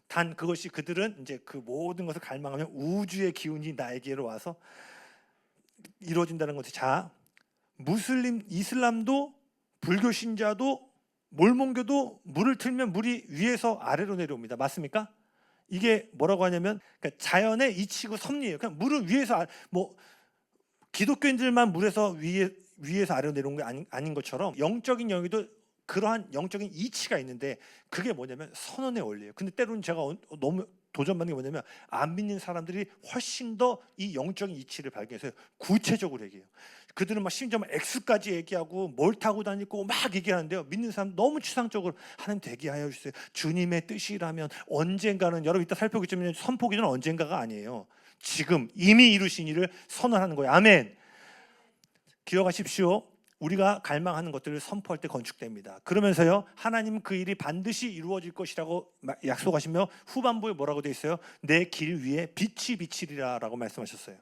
단 그것이 그들은 이제 그 모든 것을 갈망하면 우주의 기운이 나에게로 와서 이루어진다는 것이, 자, 무슬림, 이슬람도 불교 신자도 몰몬교도 물을 틀면 물이 위에서 아래로 내려옵니다. 맞습니까? 이게 뭐라고 하냐면, 그러니까 자연의 이치고 섭리예요. 그냥 물은 위에서 뭐 기독교인들만 물에서 위에서 아래로 내려온 게 아닌 것처럼 영적인 영역도 그러한 영적인 이치가 있는데, 그게 뭐냐면 선언의 원리예요. 근데 때로는 제가 너무 도전받는 게 뭐냐면, 안 믿는 사람들이 훨씬 더 이 영적인 이치를 발견해서 구체적으로 얘기해요. 그들은 막 심지어 막 X까지 얘기하고 뭘 타고 다니고 막 얘기하는데요, 믿는 사람 너무 추상적으로 하나님 되게 하여 주세요. 주님의 뜻이라면 언젠가는, 여러분 이따 살펴보겠지만 선포기는 언젠가가 아니에요. 지금 이미 이루신 일을 선언하는 거예요. 아멘. 기억하십시오. 우리가 갈망하는 것들을 선포할 때 건축됩니다. 그러면서요, 하나님은 그 일이 반드시 이루어질 것이라고 약속하시며 후반부에 뭐라고 되어 있어요? 내 길 위에 빛이 비치리라 라고 말씀하셨어요.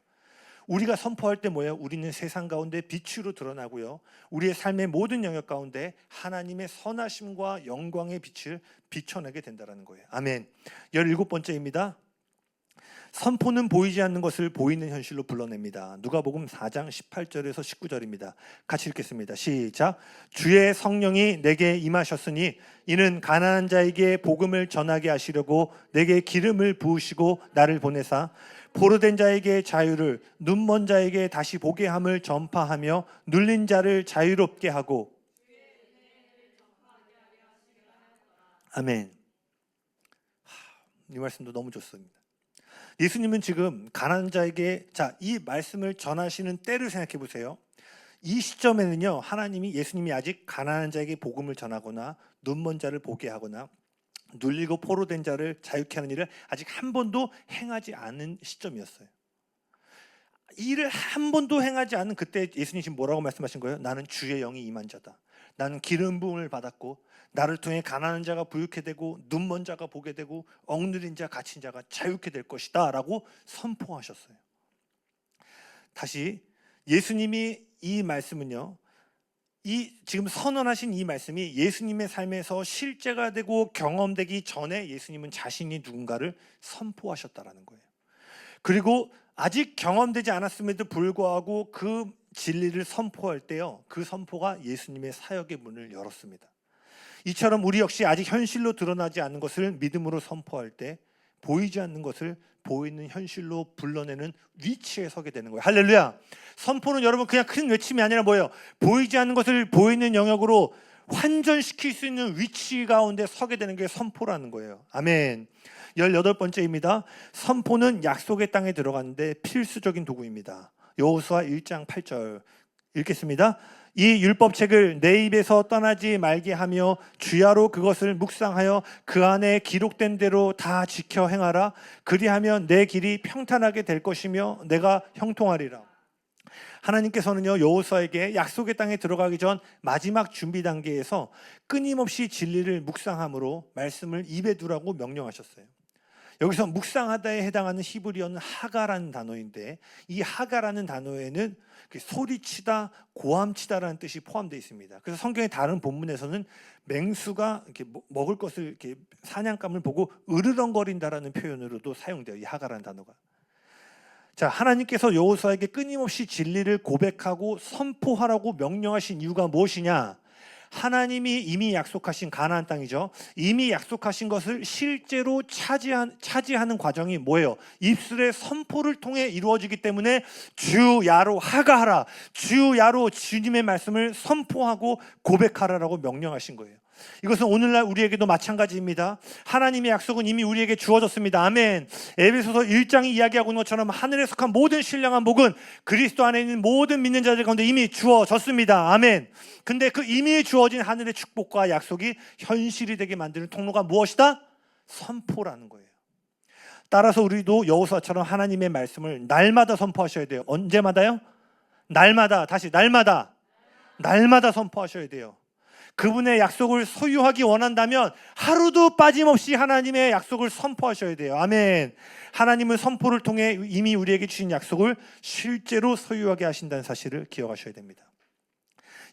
우리가 선포할 때 뭐예요? 우리는 세상 가운데 빛으로 드러나고요, 우리의 삶의 모든 영역 가운데 하나님의 선하심과 영광의 빛을 비춰내게 된다는 거예요. 아멘. 17번째입니다. 선포는 보이지 않는 것을 보이는 현실로 불러냅니다. 누가복음 4장 18절에서 19절입니다. 같이 읽겠습니다. 시작. 주의 성령이 내게 임하셨으니 이는 가난한 자에게 복음을 전하게 하시려고 내게 기름을 부으시고 나를 보내사 포로된 자에게 자유를, 눈먼 자에게 다시 보게 함을 전파하며 눌린 자를 자유롭게 하고. 아멘. 이 말씀도 너무 좋습니다. 예수님은 지금 가난한 자에게, 자, 이 말씀을 전하시는 때를 생각해 보세요. 이 시점에는요, 예수님이 아직 가난한 자에게 복음을 전하거나 눈먼 자를 보게 하거나 눌리고 포로된 자를 자유케 하는 일을 아직 한 번도 행하지 않은 시점이었어요. 일을 한 번도 행하지 않은 그때 예수님 지금 뭐라고 말씀하신 거예요? 나는 주의 영이 임한 자다. 나는 기름 부음을 받았고 나를 통해 가난한 자가 부유케 되고 눈먼 자가 보게 되고 억누린 자 갇힌 자가 자유케 될 것이다 라고 선포하셨어요. 다시, 예수님이 이 말씀은요, 이 지금 선언하신 이 말씀이 예수님의 삶에서 실제가 되고 경험되기 전에 예수님은 자신이 누군가를 선포하셨다라는 거예요. 그리고 아직 경험되지 않았음에도 불구하고 그 진리를 선포할 때요, 그 선포가 예수님의 사역의 문을 열었습니다. 이처럼 우리 역시 아직 현실로 드러나지 않는 것을 믿음으로 선포할 때 보이지 않는 것을 보이는 현실로 불러내는 위치에 서게 되는 거예요. 할렐루야. 선포는 여러분 그냥 큰 외침이 아니라 뭐예요? 보이지 않는 것을 보이는 영역으로 환전시킬 수 있는 위치 가운데 서게 되는 게 선포라는 거예요. 아멘. 18번째입니다. 선포는 약속의 땅에 들어가는데 필수적인 도구입니다. 여호수아 1장 8절 읽겠습니다. 이 율법책을 내 입에서 떠나지 말게 하며 주야로 그것을 묵상하여 그 안에 기록된 대로 다 지켜 행하라. 그리하면 내 길이 평탄하게 될 것이며 내가 형통하리라. 하나님께서는요, 여호수아에게 약속의 땅에 들어가기 전 마지막 준비 단계에서 끊임없이 진리를 묵상함으로 말씀을 입에 두라고 명령하셨어요. 여기서 묵상하다에 해당하는 히브리어는 하가라는 단어인데, 이 하가라는 단어에는 소리치다, 고함치다라는 뜻이 포함되어 있습니다. 그래서 성경의 다른 본문에서는 맹수가 이렇게 먹을 것을 이렇게 사냥감을 보고 으르렁거린다라는 표현으로도 사용돼요. 이 하가라는 단어가. 자, 하나님께서 여호수아에게 끊임없이 진리를 고백하고 선포하라고 명령하신 이유가 무엇이냐? 하나님이 이미 약속하신 가나안 땅이죠. 이미 약속하신 것을 실제로 차지하는 과정이 뭐예요? 입술의 선포를 통해 이루어지기 때문에 주야로 하가하라, 주야로 주님의 말씀을 선포하고 고백하라라고 명령하신 거예요. 이것은 오늘날 우리에게도 마찬가지입니다. 하나님의 약속은 이미 우리에게 주어졌습니다. 아멘. 에베소서 1장이 이야기하고 있는 것처럼 하늘에 속한 모든 신령한 복은 그리스도 안에 있는 모든 믿는 자들 가운데 이미 주어졌습니다. 아멘. 근데 그 이미 주어진 하늘의 축복과 약속이 현실이 되게 만드는 통로가 무엇이다? 선포라는 거예요. 따라서 우리도 여호수아처럼 하나님의 말씀을 날마다 선포하셔야 돼요. 언제마다요? 날마다. 다시 날마다 선포하셔야 돼요. 그분의 약속을 소유하기 원한다면 하루도 빠짐없이 하나님의 약속을 선포하셔야 돼요. 아멘. 하나님은 선포를 통해 이미 우리에게 주신 약속을 실제로 소유하게 하신다는 사실을 기억하셔야 됩니다.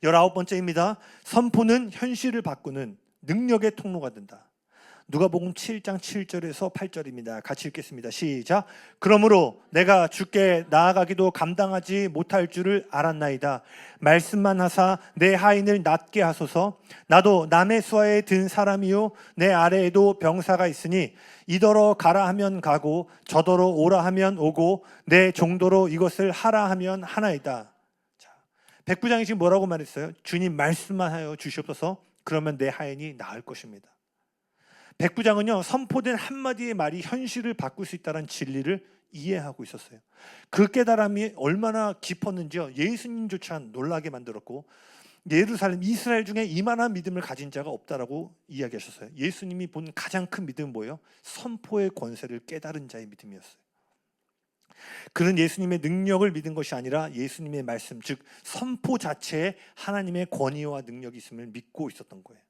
19번째입니다. 선포는 현실을 바꾸는 능력의 통로가 된다. 누가복음 7장 7절에서 8절입니다. 같이 읽겠습니다. 시작. 그러므로 내가 주께 나아가기도 감당하지 못할 줄을 알았나이다. 말씀만 하사 내 하인을 낫게 하소서. 나도 남의 수하에 든 사람이요 내 아래에도 병사가 있으니 이더러 가라 하면 가고 저더러 오라 하면 오고 내 정도로 이것을 하라 하면 하나이다. 자, 백부장이 지금 뭐라고 말했어요? 주님 말씀만 하여 주시옵소서. 그러면 내 하인이 나을 것입니다. 백부장은요, 선포된 한마디의 말이 현실을 바꿀 수 있다는 진리를 이해하고 있었어요. 그 깨달음이 얼마나 깊었는지요, 예수님조차 놀라게 만들었고, 예루살렘, 이스라엘 중에 이만한 믿음을 가진 자가 없다라고 이야기하셨어요. 예수님이 본 가장 큰 믿음은 뭐예요? 선포의 권세를 깨달은 자의 믿음이었어요. 그는 예수님의 능력을 믿은 것이 아니라 예수님의 말씀, 즉 선포 자체에 하나님의 권위와 능력이 있음을 믿고 있었던 거예요.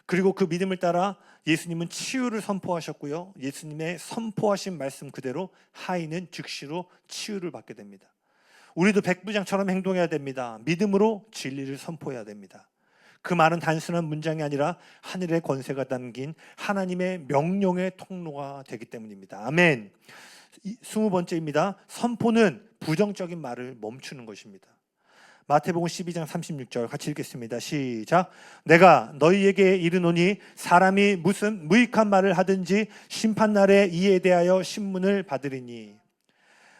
그리고 그 믿음을 따라 예수님은 치유를 선포하셨고요, 예수님의 선포하신 말씀 그대로 하인은 즉시로 치유를 받게 됩니다. 우리도 백부장처럼 행동해야 됩니다. 믿음으로 진리를 선포해야 됩니다. 그 말은 단순한 문장이 아니라 하늘의 권세가 담긴 하나님의 명령의 통로가 되기 때문입니다. 아멘. 20번째입니다. 선포는 부정적인 말을 멈추는 것입니다. 마태복음 12장 36절 같이 읽겠습니다. 시작. 내가 너희에게 이르노니 사람이 무슨 무익한 말을 하든지 심판날에 이에 대하여 신문을 받으리니.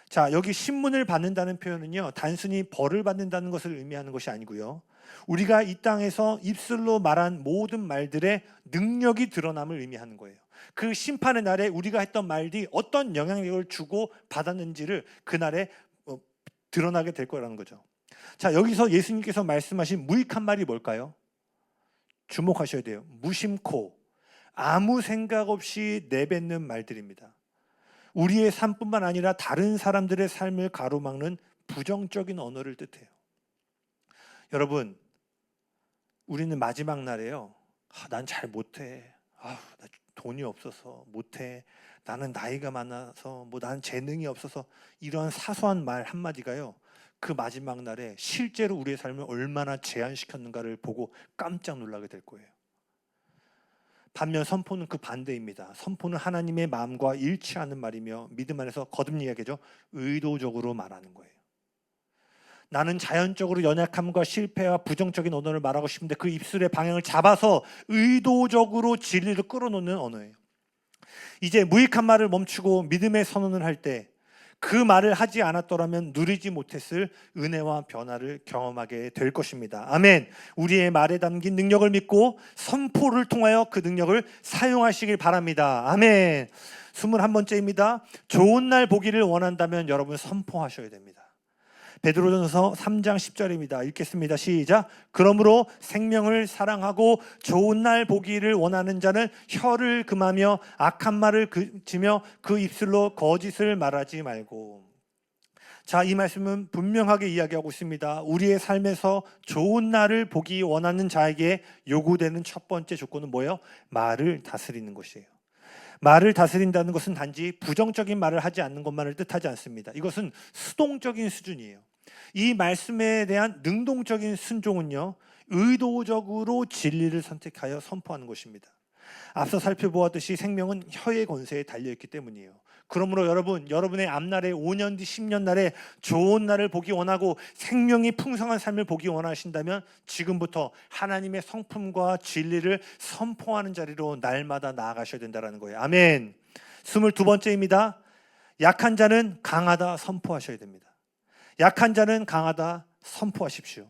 자, 여기 신문을 받는다는 표현은요, 단순히 벌을 받는다는 것을 의미하는 것이 아니고요, 우리가 이 땅에서 입술로 말한 모든 말들의 능력이 드러남을 의미하는 거예요. 그 심판의 날에 우리가 했던 말이 어떤 영향력을 주고 받았는지를 그날에 드러나게 될 거라는 거죠. 자, 여기서 예수님께서 말씀하신 무익한 말이 뭘까요? 주목하셔야 돼요. 무심코 아무 생각 없이 내뱉는 말들입니다. 우리의 삶뿐만 아니라 다른 사람들의 삶을 가로막는 부정적인 언어를 뜻해요. 여러분, 우리는 마지막 날에요, 난 잘 못해, 나 돈이 없어서 못해, 나는 나이가 많아서, 나는 재능이 없어서, 이런 사소한 말 한마디가요, 그 마지막 날에 실제로 우리의 삶을 얼마나 제한시켰는가를 보고 깜짝 놀라게 될 거예요. 반면 선포는 그 반대입니다. 선포는 하나님의 마음과 일치하는 말이며 믿음 안에서 거듭 이야기죠, 의도적으로 말하는 거예요. 나는 자연적으로 연약함과 실패와 부정적인 언어를 말하고 싶은데 그 입술의 방향을 잡아서 의도적으로 진리를 끌어놓는 언어예요. 이제 무익한 말을 멈추고 믿음의 선언을 할 때 그 말을 하지 않았더라면 누리지 못했을 은혜와 변화를 경험하게 될 것입니다. 아멘. 우리의 말에 담긴 능력을 믿고 선포를 통하여 그 능력을 사용하시길 바랍니다. 아멘. 21번째입니다. 좋은 날 보기를 원한다면 여러분 선포하셔야 됩니다. 베드로전서 3장 10절입니다. 읽겠습니다. 시작. 그러므로 생명을 사랑하고 좋은 날 보기를 원하는 자는 혀를 금하며 악한 말을 그치며 그 입술로 거짓을 말하지 말고. 자, 이 말씀은 분명하게 이야기하고 있습니다. 우리의 삶에서 좋은 날을 보기 원하는 자에게 요구되는 첫 번째 조건은 뭐예요? 말을 다스리는 것이에요. 말을 다스린다는 것은 단지 부정적인 말을 하지 않는 것만을 뜻하지 않습니다. 이것은 수동적인 수준이에요. 이 말씀에 대한 능동적인 순종은요, 의도적으로 진리를 선택하여 선포하는 것입니다. 앞서 살펴보았듯이 생명은 혀의 권세에 달려있기 때문이에요. 그러므로 여러분의 앞날에 5년 뒤 10년 날에 좋은 날을 보기 원하고 생명이 풍성한 삶을 보기 원하신다면 지금부터 하나님의 성품과 진리를 선포하는 자리로 날마다 나아가셔야 된다는 거예요. 아멘. 22번째입니다. 약한 자는 강하다 선포하셔야 됩니다. 약한 자는 강하다 선포하십시오.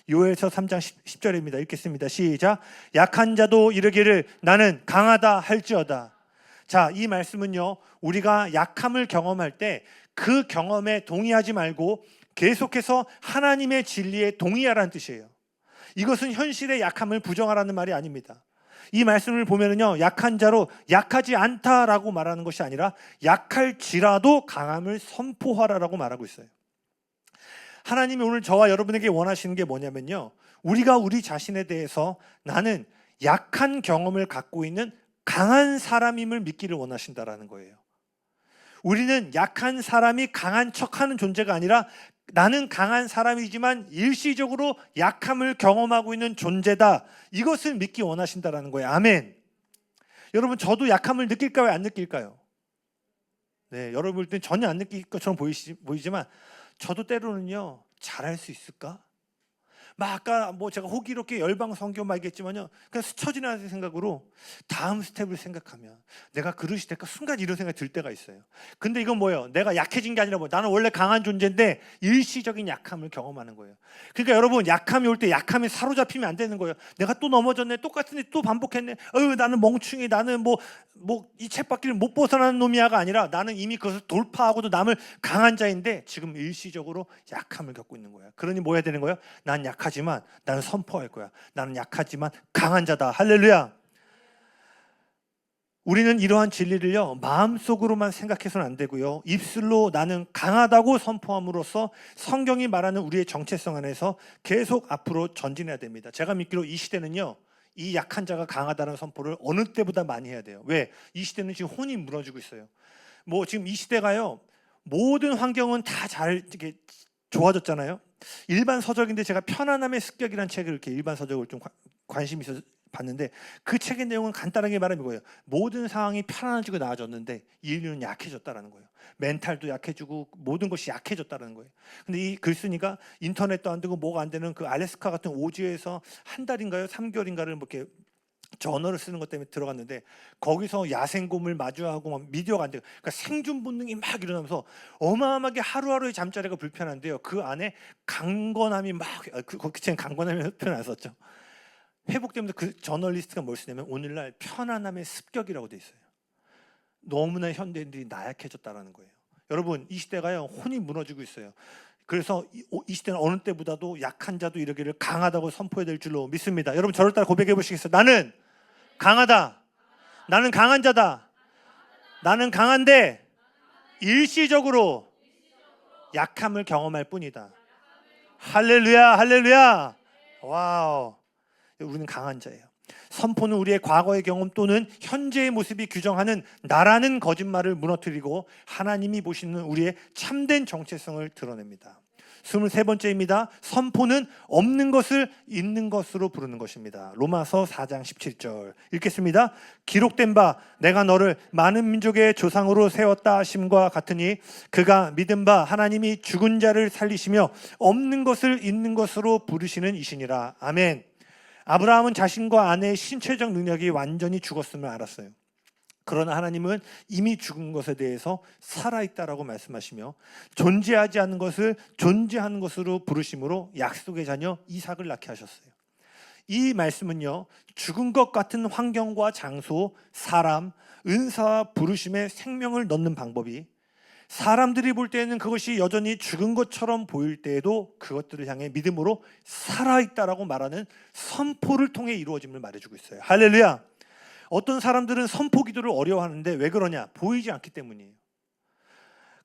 요엘서 3장 10절입니다. 읽겠습니다. 시작. 약한 자도 이르기를 나는 강하다 할지어다. 자, 이 말씀은요, 우리가 약함을 경험할 때 그 경험에 동의하지 말고 계속해서 하나님의 진리에 동의하라는 뜻이에요. 이것은 현실의 약함을 부정하라는 말이 아닙니다. 이 말씀을 보면은요, 약한 자로 약하지 않다라고 말하는 것이 아니라 약할지라도 강함을 선포하라라고 말하고 있어요. 하나님이 오늘 저와 여러분에게 원하시는 게 뭐냐면요, 우리가 우리 자신에 대해서 나는 약한 경험을 갖고 있는 강한 사람임을 믿기를 원하신다라는 거예요. 우리는 약한 사람이 강한 척하는 존재가 아니라 나는 강한 사람이지만 일시적으로 약함을 경험하고 있는 존재다. 이것을 믿기 원하신다라는 거예요. 아멘. 여러분, 저도 약함을 느낄까요? 안 느낄까요? 네, 여러분 볼 땐 전혀 안 느낄 것처럼 보이지만 저도 때로는요, 잘할 수 있을까? 막 아까 제가 호기롭게 열방 성교 말겠지만요, 그냥 스쳐 지나가는 생각으로 다음 스텝을 생각하면 내가 그릇이 될까 순간 이런 생각이 들 때가 있어요. 근데 이건 뭐예요? 내가 약해진 게 아니라 나는 원래 강한 존재인데 일시적인 약함을 경험하는 거예요. 그러니까 여러분, 약함이 올 때 약함에 사로잡히면 안 되는 거예요. 내가 또 넘어졌네, 똑같은데 또 반복했네, 나는 멍충이, 나는 이 쳇바퀴를 못 벗어나는 놈이야가 아니라 나는 이미 그것을 돌파하고도 남을 강한 자인데 지금 일시적으로 약함을 겪고 있는 거야. 그러니 뭐 해야 되는 거예요? 난 약하지만 나는 선포할 거야. 나는 약하지만 강한 자다. 할렐루야. 우리는 이러한 진리를요, 마음속으로만 생각해서는 안 되고요, 입술로 나는 강하다고 선포함으로써 성경이 말하는 우리의 정체성 안에서 계속 앞으로 전진해야 됩니다. 제가 믿기로 이 시대는요, 이 약한 자가 강하다는 선포를 어느 때보다 많이 해야 돼요. 왜? 이 시대는 지금 혼이 무너지고 있어요. 지금 이 시대가요, 모든 환경은 다 잘 이렇게 좋아졌잖아요. 일반 서적인데 제가 편안함의 습격이라는 책을 이렇게 일반 서적을 좀 관심이 있어서 봤는데, 그 책의 내용은 간단하게 말하면 이거예요. 모든 상황이 편안해지고 나아졌는데 인류는 약해졌다라는 거예요. 멘탈도 약해지고 모든 것이 약해졌다는 거예요. 근데 이 글쓴이가 인터넷도 안 되고 뭐가 안 되는 그 알래스카 같은 오지에서 한 달인가요? 3개월인가를 이렇게 저널을 쓰는 것 때문에 들어갔는데, 거기서 야생곰을 마주하고 막 미디어가 안 돼요. 그러니까 생존 본능이 막 일어나면서 어마어마하게 하루하루의 잠자리가 불편한데요, 그 안에 강건함이 그 책엔 강건함이라는 표현 안 썼죠. 회복되면서 그 저널리스트가 뭘 쓰냐면 오늘날 편안함의 습격이라고 돼 있어요. 너무나 현대인들이 나약해졌다라는 거예요. 여러분, 이 시대가요, 혼이 무너지고 있어요. 그래서 이 시대는 어느 때보다도 약한 자도 이르기를 강하다고 선포해야 될 줄로 믿습니다. 여러분, 저를 따라 고백해 보시겠어요? 나는 강하다. 나는 강한 자다. 나는 강한데 일시적으로 약함을 경험할 뿐이다. 할렐루야, 할렐루야. 와우. 우리는 강한 자예요. 선포는 우리의 과거의 경험 또는 현재의 모습이 규정하는 나라는 거짓말을 무너뜨리고 하나님이 보시는 우리의 참된 정체성을 드러냅니다. 23번째입니다. 선포는 없는 것을 있는 것으로 부르는 것입니다. 로마서 4장 17절 읽겠습니다. 기록된 바 내가 너를 많은 민족의 조상으로 세웠다 하심과 같으니 그가 믿은 바 하나님이 죽은 자를 살리시며 없는 것을 있는 것으로 부르시는 이시니라. 아멘. 아브라함은 자신과 아내의 신체적 능력이 완전히 죽었음을 알았어요. 그러나 하나님은 이미 죽은 것에 대해서 살아있다라고 말씀하시며 존재하지 않는 것을 존재하는 것으로 부르심으로 약속의 자녀 이삭을 낳게 하셨어요. 이 말씀은요, 죽은 것 같은 환경과 장소, 사람, 은사와 부르심에 생명을 넣는 방법이 사람들이 볼 때에는 그것이 여전히 죽은 것처럼 보일 때에도 그것들을 향해 믿음으로 살아있다라고 말하는 선포를 통해 이루어짐을 말해주고 있어요. 할렐루야. 어떤 사람들은 선포 기도를 어려워하는데 왜 그러냐? 보이지 않기 때문이에요.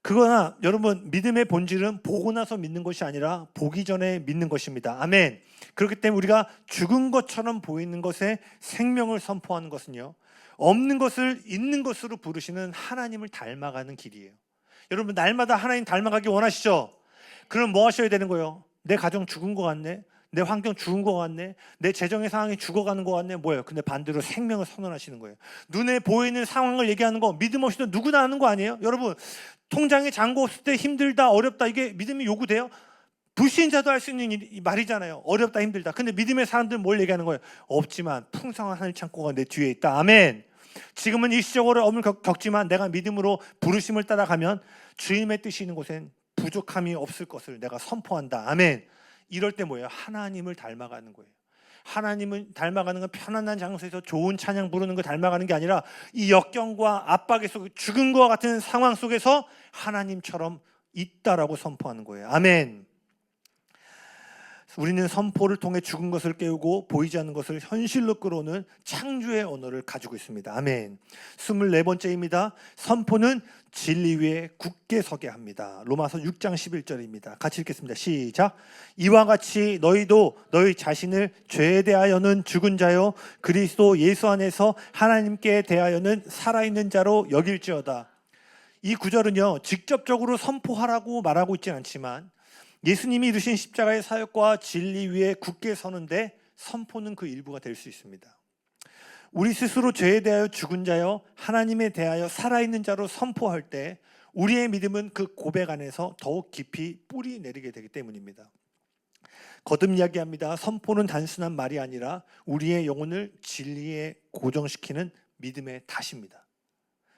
그거나 여러분, 믿음의 본질은 보고 나서 믿는 것이 아니라 보기 전에 믿는 것입니다. 아멘. 그렇기 때문에 우리가 죽은 것처럼 보이는 것에 생명을 선포하는 것은요, 없는 것을 있는 것으로 부르시는 하나님을 닮아가는 길이에요. 여러분, 날마다 하나님 닮아가기 원하시죠? 그럼 뭐 하셔야 되는 거예요? 내 가정 죽은 것 같네, 내 환경 죽은 것 같네, 내 재정의 상황이 죽어가는 것 같네. 뭐예요? 근데 반대로 생명을 선언하시는 거예요. 눈에 보이는 상황을 얘기하는 거 믿음 없이도 누구나 하는 거 아니에요? 여러분, 통장에 잔고 없을 때 힘들다, 어렵다, 이게 믿음이 요구돼요? 불신자도 할 수 있는 말이잖아요. 어렵다, 힘들다. 근데 믿음의 사람들은 뭘 얘기하는 거예요? 없지만 풍성한 하늘 창고가 내 뒤에 있다. 아멘. 지금은 일시적으로 어려움을 겪지만 내가 믿음으로 부르심을 따라가면 주님의 뜻이 있는 곳엔 부족함이 없을 것을 내가 선포한다. 아멘. 이럴 때 뭐예요? 하나님을 닮아가는 거예요. 하나님을 닮아가는 건 편안한 장소에서 좋은 찬양 부르는 거 닮아가는 게 아니라 이 역경과 압박의 속, 죽은 것과 같은 상황 속에서 하나님처럼 있다라고 선포하는 거예요. 아멘. 우리는 선포를 통해 죽은 것을 깨우고 보이지 않는 것을 현실로 끌어오는 창조의 언어를 가지고 있습니다. 아멘. 24번째입니다. 선포는 진리 위에 굳게 서게 합니다. 로마서 6장 11절입니다. 같이 읽겠습니다. 시작. 이와 같이 너희도 너희 자신을 죄에 대하여는 죽은 자요 그리스도 예수 안에서 하나님께 대하여는 살아있는 자로 여길지어다. 이 구절은요, 직접적으로 선포하라고 말하고 있지는 않지만 예수님이 이루신 십자가의 사역과 진리 위에 굳게 서는데 선포는 그 일부가 될 수 있습니다. 우리 스스로 죄에 대하여 죽은 자여 하나님에 대하여 살아있는 자로 선포할 때 우리의 믿음은 그 고백 안에서 더욱 깊이 뿌리 내리게 되기 때문입니다. 거듭 이야기합니다. 선포는 단순한 말이 아니라 우리의 영혼을 진리에 고정시키는 믿음의 닷입니다.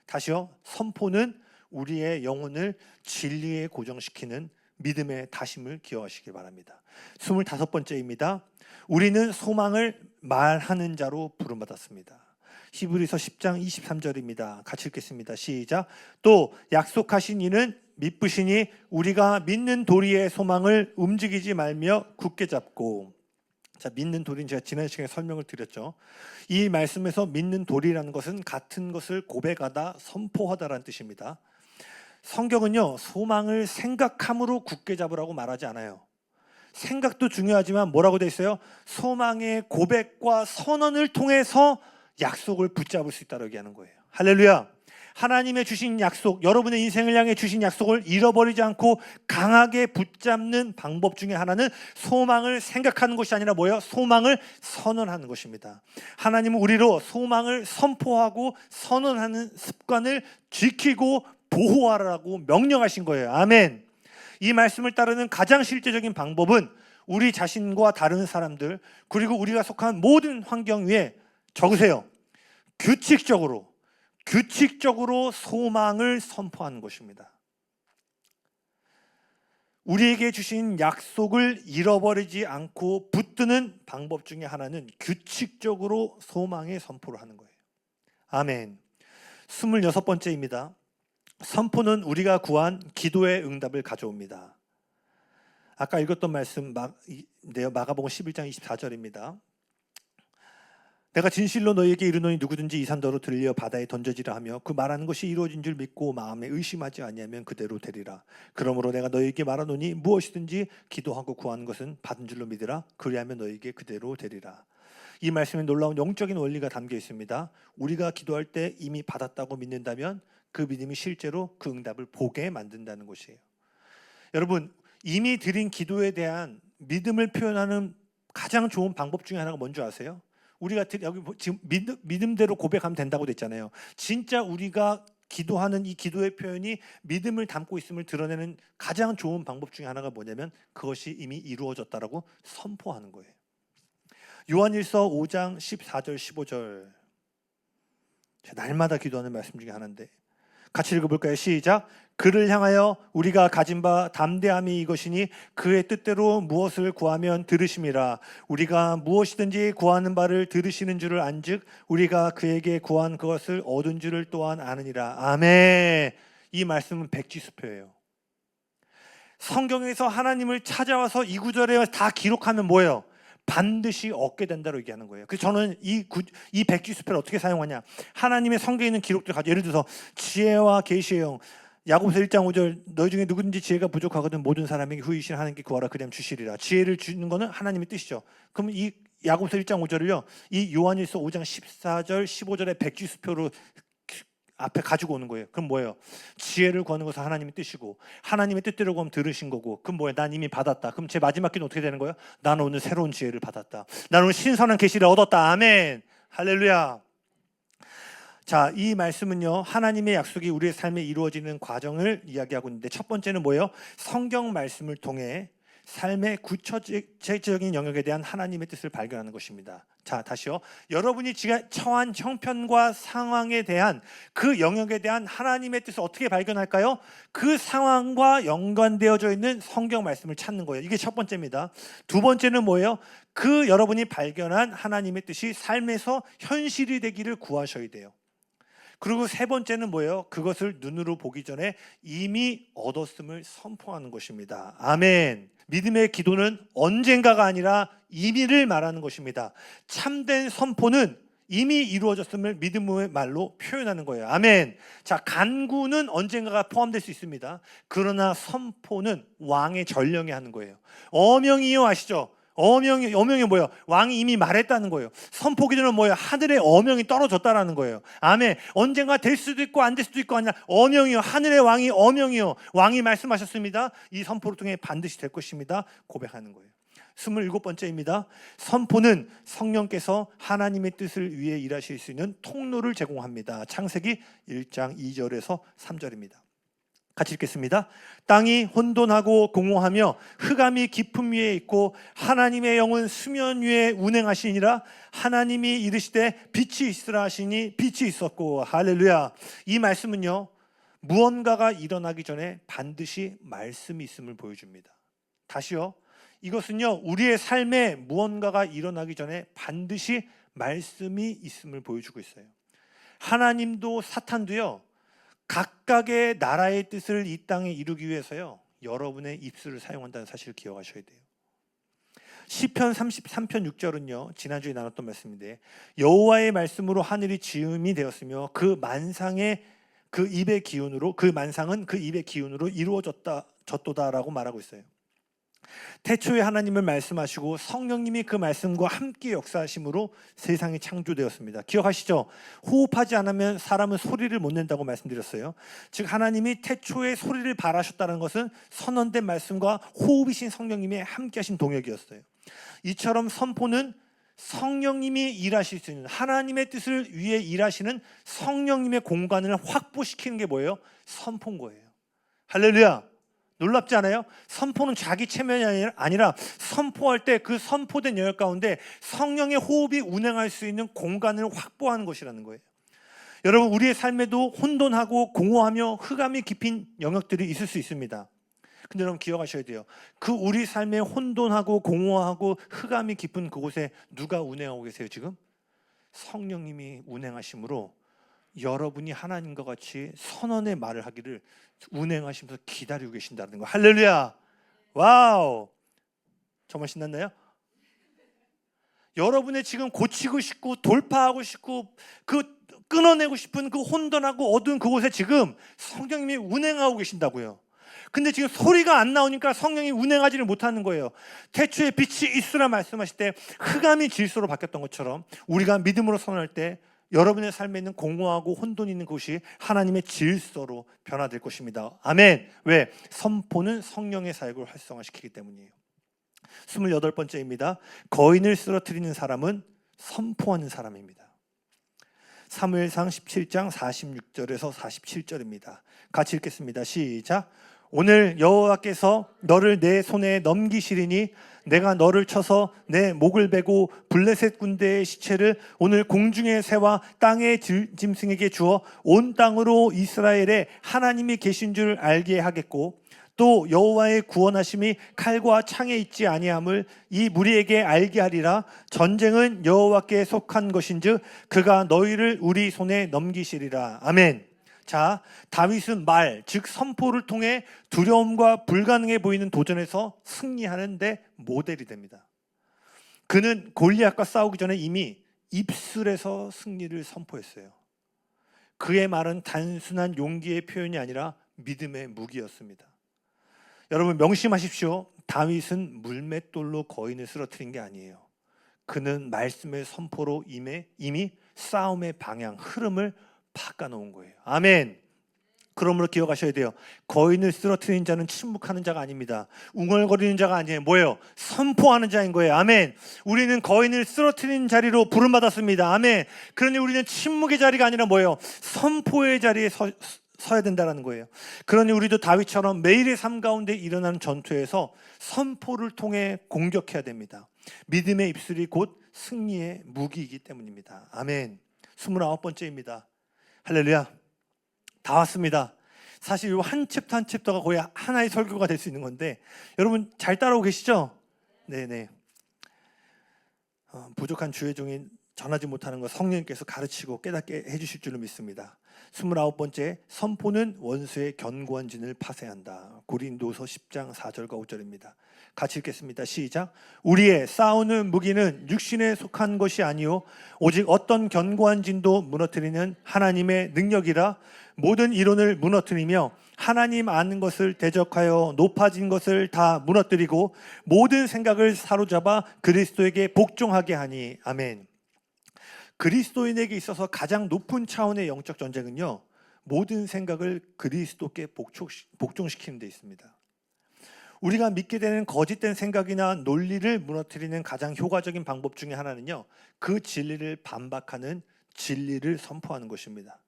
다시요. 선포는 우리의 영혼을 진리에 고정시키는 믿음의 다심을 기억하시길 바랍니다. 25번째입니다. 우리는 소망을 말하는 자로 부름받았습니다. 히브리서 10장 23절입니다. 같이 읽겠습니다. 시작. 또 약속하신 이는 미쁘시니 우리가 믿는 도리의 소망을 움직이지 말며 굳게 잡고. 자, 믿는 도리는 제가 지난 시간에 설명을 드렸죠. 이 말씀에서 믿는 도리라는 것은 같은 것을 고백하다, 선포하다라는 뜻입니다. 성경은요, 소망을 생각함으로 굳게 잡으라고 말하지 않아요. 생각도 중요하지만 뭐라고 돼 있어요? 소망의 고백과 선언을 통해서 약속을 붙잡을 수 있다고 얘기하는 거예요. 할렐루야. 하나님의 주신 약속, 여러분의 인생을 향해 주신 약속을 잃어버리지 않고 강하게 붙잡는 방법 중에 하나는 소망을 생각하는 것이 아니라 뭐예요? 소망을 선언하는 것입니다. 하나님은 우리로 소망을 선포하고 선언하는 습관을 지키고 보호하라고 명령하신 거예요. 아멘. 이 말씀을 따르는 가장 실제적인 방법은 우리 자신과 다른 사람들 그리고 우리가 속한 모든 환경 위에 적으세요. 규칙적으로 소망을 선포하는 것입니다. 우리에게 주신 약속을 잃어버리지 않고 붙드는 방법 중에 하나는 규칙적으로 소망의 선포를 하는 거예요. 아멘. 26번째입니다. 선포는 우리가 구한 기도의 응답을 가져옵니다. 아까 읽었던 말씀 마가복음 11장 24절입니다. 내가 진실로 너희에게 이르노니 누구든지 이 산더러 들려 바다에 던져지라 하며 그 말하는 것이 이루어진 줄 믿고 마음에 의심하지 아니하면 그대로 되리라. 그러므로 내가 너희에게 말하노니 무엇이든지 기도하고 구하는 것은 받은 줄로 믿으라. 그리하면 너희에게 그대로 되리라. 이 말씀에 놀라운 영적인 원리가 담겨 있습니다. 우리가 기도할 때 이미 받았다고 믿는다면 그 믿음이 실제로 그 응답을 보게 만든다는 것이에요. 여러분, 이미 드린 기도에 대한 믿음을 표현하는 가장 좋은 방법 중에 하나가 뭔지 아세요? 우리가 여기 지금 믿음대로 고백하면 된다고 됐잖아요. 진짜 우리가 기도하는 이 기도의 표현이 믿음을 담고 있음을 드러내는 가장 좋은 방법 중에 하나가 뭐냐면 그것이 이미 이루어졌다라고 선포하는 거예요. 요한일서 5장 14절 15절 제가 날마다 기도하는 말씀 중에 하나인데 같이 읽어볼까요? 시작. 그를 향하여 우리가 가진 바 담대함이 이것이니 그의 뜻대로 무엇을 구하면 들으심이라. 우리가 무엇이든지 구하는 바를 들으시는 줄을 안즉 우리가 그에게 구한 그것을 얻은 줄을 또한 아느니라. 아멘. 이 말씀은 백지수표예요. 성경에서 하나님을 찾아와서 이 구절에 다 기록하면 뭐예요? 반드시 얻게 된다고 얘기하는 거예요. 그래서 저는 이 백지수표를 어떻게 사용하냐? 하나님의 성경에 있는 기록들 가지고 예를 들어서 지혜와 계시의 영, 야고보서 1장 5절 너희 중에 누구든지 지혜가 부족하거든 모든 사람에게 후이신 하나님께 구하라 그리하면 주시리라. 지혜를 주는 거는 하나님의 뜻이죠. 그럼 이 야고보서 1장 5절을요. 이 요한일서 5장 14절 15절의 백지수표로 앞에 가지고 오는 거예요. 그럼 뭐예요? 지혜를 구하는 것은 하나님의 뜻이고 하나님의 뜻대로 구하면 들으신 거고 그럼 뭐예요? 난 이미 받았다. 그럼 제 마지막 기도는 어떻게 되는 거예요? 나는 오늘 새로운 지혜를 받았다. 나는 오늘 신선한 계시를 얻었다. 아멘. 할렐루야. 자, 이 말씀은요 하나님의 약속이 우리의 삶에 이루어지는 과정을 이야기하고 있는데 첫 번째는 뭐예요? 성경 말씀을 통해 삶의 구체적인 영역에 대한 하나님의 뜻을 발견하는 것입니다. 자, 다시요. 여러분이 지금 처한 형편과 상황에 대한 그 영역에 대한 하나님의 뜻을 어떻게 발견할까요? 그 상황과 연관되어져 있는 성경 말씀을 찾는 거예요. 이게 첫 번째입니다. 두 번째는 뭐예요? 그 여러분이 발견한 하나님의 뜻이 삶에서 현실이 되기를 구하셔야 돼요. 그리고 세 번째는 뭐예요? 그것을 눈으로 보기 전에 이미 얻었음을 선포하는 것입니다. 아멘. 믿음의 기도는 언젠가가 아니라 이미를 말하는 것입니다. 참된 선포는 이미 이루어졌음을 믿음의 말로 표현하는 거예요. 아멘. 자, 간구는 언젠가가 포함될 수 있습니다. 그러나 선포는 왕의 전령이 하는 거예요. 어명이요, 아시죠? 어명이 뭐예요? 왕이 이미 말했다는 거예요. 선포 기도는 뭐예요? 하늘의 어명이 떨어졌다라는 거예요. 아멘. 언젠가 될 수도 있고 안 될 수도 있고 아니라 어명이요. 하늘의 왕이 어명이요. 왕이 말씀하셨습니다. 이 선포를 통해 반드시 될 것입니다. 고백하는 거예요. 27번째입니다. 선포는 성령께서 하나님의 뜻을 위해 일하실 수 있는 통로를 제공합니다. 창세기 1장 2절에서 3절입니다. 같이 읽겠습니다. 땅이 혼돈하고 공허하며 흑암이 깊음 위에 있고 하나님의 영은 수면 위에 운행하시니라. 하나님이 이르시되 빛이 있으라 하시니 빛이 있었고. 할렐루야. 이 말씀은요, 무언가가 일어나기 전에 반드시 말씀이 있음을 보여줍니다. 다시요, 이것은요, 우리의 삶에 무언가가 일어나기 전에 반드시 말씀이 있음을 보여주고 있어요. 하나님도 사탄도요, 각각의 나라의 뜻을 이 땅에 이루기 위해서요, 여러분의 입술을 사용한다는 사실을 기억하셔야 돼요. 시편 33편 6절은요, 지난주에 나눴던 말씀인데, 여호와의 말씀으로 하늘이 지음이 되었으며 그 만상은 그 입의 기운으로 이루어졌도다라고 말하고 있어요. 태초에 하나님을 말씀하시고 성령님이 그 말씀과 함께 역사하심으로 세상이 창조되었습니다. 기억하시죠? 호흡하지 않으면 사람은 소리를 못 낸다고 말씀드렸어요. 즉 하나님이 태초에 소리를 발하셨다는 것은 선언된 말씀과 호흡이신 성령님이 함께 하신 동역이었어요. 이처럼 선포는 성령님이 일하실 수 있는, 하나님의 뜻을 위해 일하시는 성령님의 공간을 확보시키는 게 뭐예요? 선포인 거예요. 할렐루야. 놀랍지 않아요? 선포는 자기 체면이 아니라 선포할 때 그 선포된 영역 가운데 성령의 호흡이 운행할 수 있는 공간을 확보하는 것이라는 거예요. 여러분, 우리의 삶에도 혼돈하고 공허하며 흑암이 깊은 영역들이 있을 수 있습니다. 근데 여러분 기억하셔야 돼요. 그 우리 삶에 혼돈하고 공허하고 흑암이 깊은 그곳에 누가 운행하고 계세요 지금? 성령님이 운행하심으로 여러분이 하나님과 같이 선언의 말을 하기를 운행하시면서 기다리고 계신다는 거. 할렐루야. 와우. 정말 신났나요? 여러분의 지금 고치고 싶고 돌파하고 싶고 그 끊어내고 싶은 그 혼돈하고 어두운 그곳에 지금 성령님이 운행하고 계신다고요. 근데 지금 소리가 안 나오니까 성령이 운행하지를 못하는 거예요. 태초에 빛이 있으라 말씀하실 때 흑암이 질서로 바뀌었던 것처럼 우리가 믿음으로 선언할 때 여러분의 삶에 있는 공허하고 혼돈이 있는 곳이 하나님의 질서로 변화될 것입니다. 아멘. 왜? 선포는 성령의 사역을 활성화시키기 때문이에요. 28번째입니다. 거인을 쓰러뜨리는 사람은 선포하는 사람입니다. 사무엘상 17장 46절에서 47절입니다. 같이 읽겠습니다. 시작. 오늘 여호와께서 너를 내 손에 넘기시리니 내가 너를 쳐서 내 목을 베고 블레셋 군대의 시체를 오늘 공중의 새와 땅의 짐승에게 주어 온 땅으로 이스라엘에 하나님이 계신 줄 알게 하겠고 또 여호와의 구원하심이 칼과 창에 있지 아니함을 이 무리에게 알게 하리라. 전쟁은 여호와께 속한 것인즉 그가 너희를 우리 손에 넘기시리라. 아멘. 자, 다윗은 말, 즉 선포를 통해 두려움과 불가능해 보이는 도전에서 승리하는데 모델이 됩니다. 그는 골리앗과 싸우기 전에 이미 입술에서 승리를 선포했어요. 그의 말은 단순한 용기의 표현이 아니라 믿음의 무기였습니다. 여러분 명심하십시오. 다윗은 물맷돌로 거인을 쓰러뜨린 게 아니에요. 그는 말씀의 선포로 이미 싸움의 방향, 흐름을 바꿔놓은 거예요. 아멘. 그러므로 기억하셔야 돼요. 거인을 쓰러뜨리는 자는 침묵하는 자가 아닙니다. 웅얼거리는 자가 아니에요. 뭐예요? 선포하는 자인 거예요. 아멘. 우리는 거인을 쓰러뜨리는 자리로 부름받았습니다. 아멘. 그러니 우리는 침묵의 자리가 아니라 뭐예요? 선포의 자리에 서야 된다는 거예요. 그러니 우리도 다윗처럼 매일의 삶 가운데 일어나는 전투에서 선포를 통해 공격해야 됩니다. 믿음의 입술이 곧 승리의 무기이기 때문입니다. 아멘. 29번째입니다. 할렐루야. 다 왔습니다. 사실 이 한 챕터 한 챕터가 거의 하나의 설교가 될 수 있는 건데 여러분 잘 따라오고 계시죠? 네네. 부족한 주의 종이 전하지 못하는 것 성령님께서 가르치고 깨닫게 해주실 줄로 믿습니다. 29번째, 선포는 원수의 견고한 진을 파쇄한다. 고린도서 10장 4절과 5절입니다. 같이 읽겠습니다. 시작. 우리의 싸우는 무기는 육신에 속한 것이 아니요 오직 어떤 견고한 진도 무너뜨리는 하나님의 능력이라. 모든 이론을 무너뜨리며 하나님 아는 것을 대적하여 높아진 것을 다 무너뜨리고 모든 생각을 사로잡아 그리스도에게 복종하게 하니. 아멘. 그리스도인에게 있어서 가장 높은 차원의 영적 전쟁은요, 모든 생각을 그리스도께 복종시키는 데 있습니다. 우리가 믿게 되는 거짓된 생각이나 논리를 무너뜨리는 가장 효과적인 방법 중에 하나는요, 그 진리를 반박하는 진리를 선포하는 것입니다.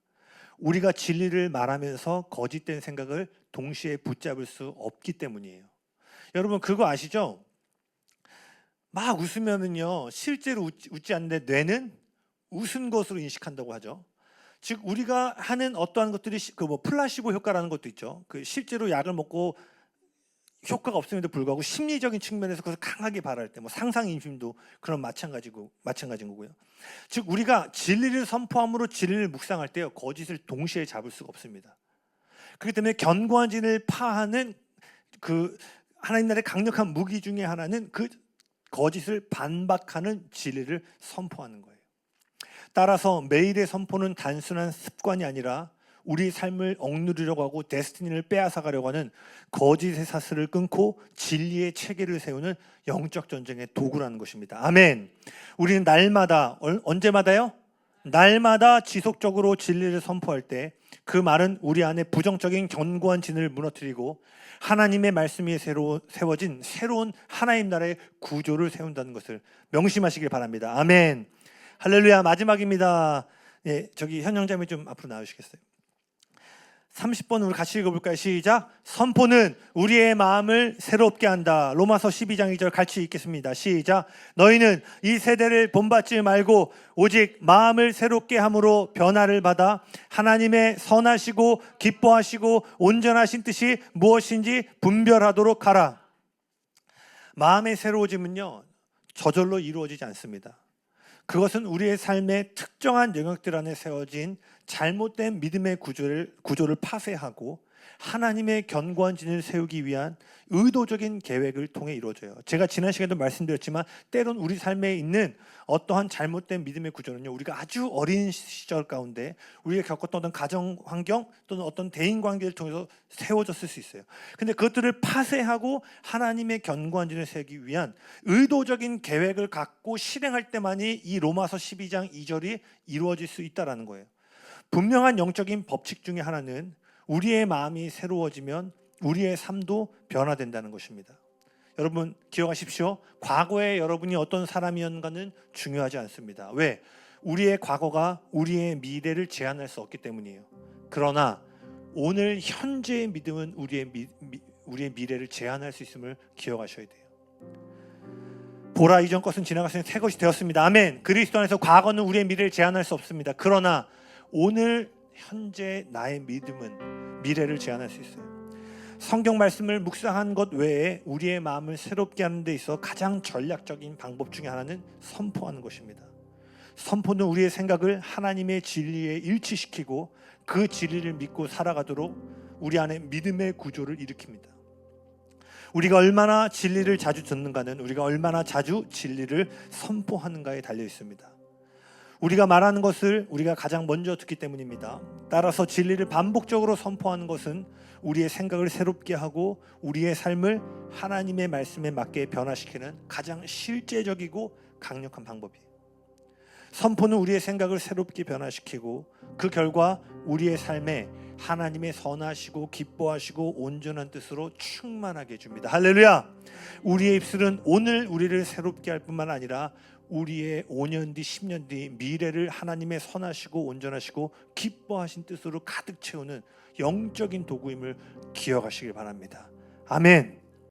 우리가 진리를 말하면서 거짓된 생각을 동시에 붙잡을 수 없기 때문이에요. 여러분 그거 아시죠? 막 웃으면은요 실제로 웃지 않는데 뇌는 웃은 것으로 인식한다고 하죠. 즉 우리가 하는 어떠한 것들이 플라시보 효과라는 것도 있죠. 실제로 약을 먹고 효과가 없음에도 불구하고 심리적인 측면에서 그것을 강하게 바랄 때, 상상 임신도 그런 마찬가지인 거고요. 즉 우리가 진리를 선포함으로 진리를 묵상할 때요, 거짓을 동시에 잡을 수가 없습니다. 그렇기 때문에 견고한 진을 파하는 그 하나님 나라의 강력한 무기 중에 하나는 그 거짓을 반박하는 진리를 선포하는 거예요. 따라서 매일의 선포는 단순한 습관이 아니라 우리 삶을 억누르려고 하고 데스티니를 빼앗아가려고 하는 거짓의 사슬을 끊고 진리의 체계를 세우는 영적 전쟁의 도구라는 것입니다. 아멘. 우리는 날마다, 언제마다요? 날마다 지속적으로 진리를 선포할 때 그 말은 우리 안에 부정적인 견고한 진을 무너뜨리고 하나님의 말씀이 세워진 새로운 하나님 나라의 구조를 세운다는 것을 명심하시길 바랍니다. 아멘. 할렐루야. 마지막입니다. 예, 저기 현영자매 좀 앞으로 나오시겠어요? 30번 우리 같이 읽어볼까요? 시작. 선포는 우리의 마음을 새롭게 한다. 로마서 12장 2절 같이 읽겠습니다. 시작. 너희는 이 세대를 본받지 말고 오직 마음을 새롭게 함으로 변화를 받아 하나님의 선하시고 기뻐하시고 온전하신 뜻이 무엇인지 분별하도록 하라. 마음의 새로워짐은요 저절로 이루어지지 않습니다. 그것은 우리의 삶의 특정한 영역들 안에 세워진 잘못된 믿음의 구조를 파쇄하고 하나님의 견고한 진을 세우기 위한 의도적인 계획을 통해 이루어져요. 제가 지난 시간에도 말씀드렸지만 때론 우리 삶에 있는 어떠한 잘못된 믿음의 구조는요, 우리가 아주 어린 시절 가운데 우리가 겪었던 어떤 가정 환경 또는 어떤 대인 관계를 통해서 세워졌을 수 있어요. 근데 그것들을 파쇄하고 하나님의 견고한 진을 세우기 위한 의도적인 계획을 갖고 실행할 때만이 이 로마서 12장 2절이 이루어질 수 있다는 거예요. 분명한 영적인 법칙 중에 하나는 우리의 마음이 새로워지면 우리의 삶도 변화된다는 것입니다. 여러분 기억하십시오. 과거에 여러분이 어떤 사람이었는가는 중요하지 않습니다. 왜? 우리의 과거가 우리의 미래를 제한할 수 없기 때문이에요. 그러나 오늘 현재의 믿음은 우리의 미래를 제한할 수 있음을 기억하셔야 돼요. 보라, 이전 것은 지나갔으니 새 것이 되었습니다. 아멘. 그리스도 안에서 과거는 우리의 미래를 제한할 수 없습니다. 그러나 오늘 현재 나의 믿음은 미래를 제한할 수 있어요. 성경 말씀을 묵상한 것 외에 우리의 마음을 새롭게 하는 데 있어 가장 전략적인 방법 중에 하나는 선포하는 것입니다. 선포는 우리의 생각을 하나님의 진리에 일치시키고 그 진리를 믿고 살아가도록 우리 안에 믿음의 구조를 일으킵니다. 우리가 얼마나 진리를 자주 듣는가는 우리가 얼마나 자주 진리를 선포하는가에 달려 있습니다. 우리가 말하는 것을 우리가 가장 먼저 듣기 때문입니다. 따라서 진리를 반복적으로 선포하는 것은 우리의 생각을 새롭게 하고 우리의 삶을 하나님의 말씀에 맞게 변화시키는 가장 실제적이고 강력한 방법이에요. 선포는 우리의 생각을 새롭게 변화시키고 그 결과 우리의 삶에 하나님의 선하시고 기뻐하시고 온전한 뜻으로 충만하게 해줍니다. 할렐루야. 우리의 입술은 오늘 우리를 새롭게 할 뿐만 아니라 우리의 5년 뒤 10년 뒤 미래를 하나님의 선하시고 온전하시고 기뻐하신 뜻으로 가득 채우는 영적인 도구임을 기억하시길 바랍니다. 아멘.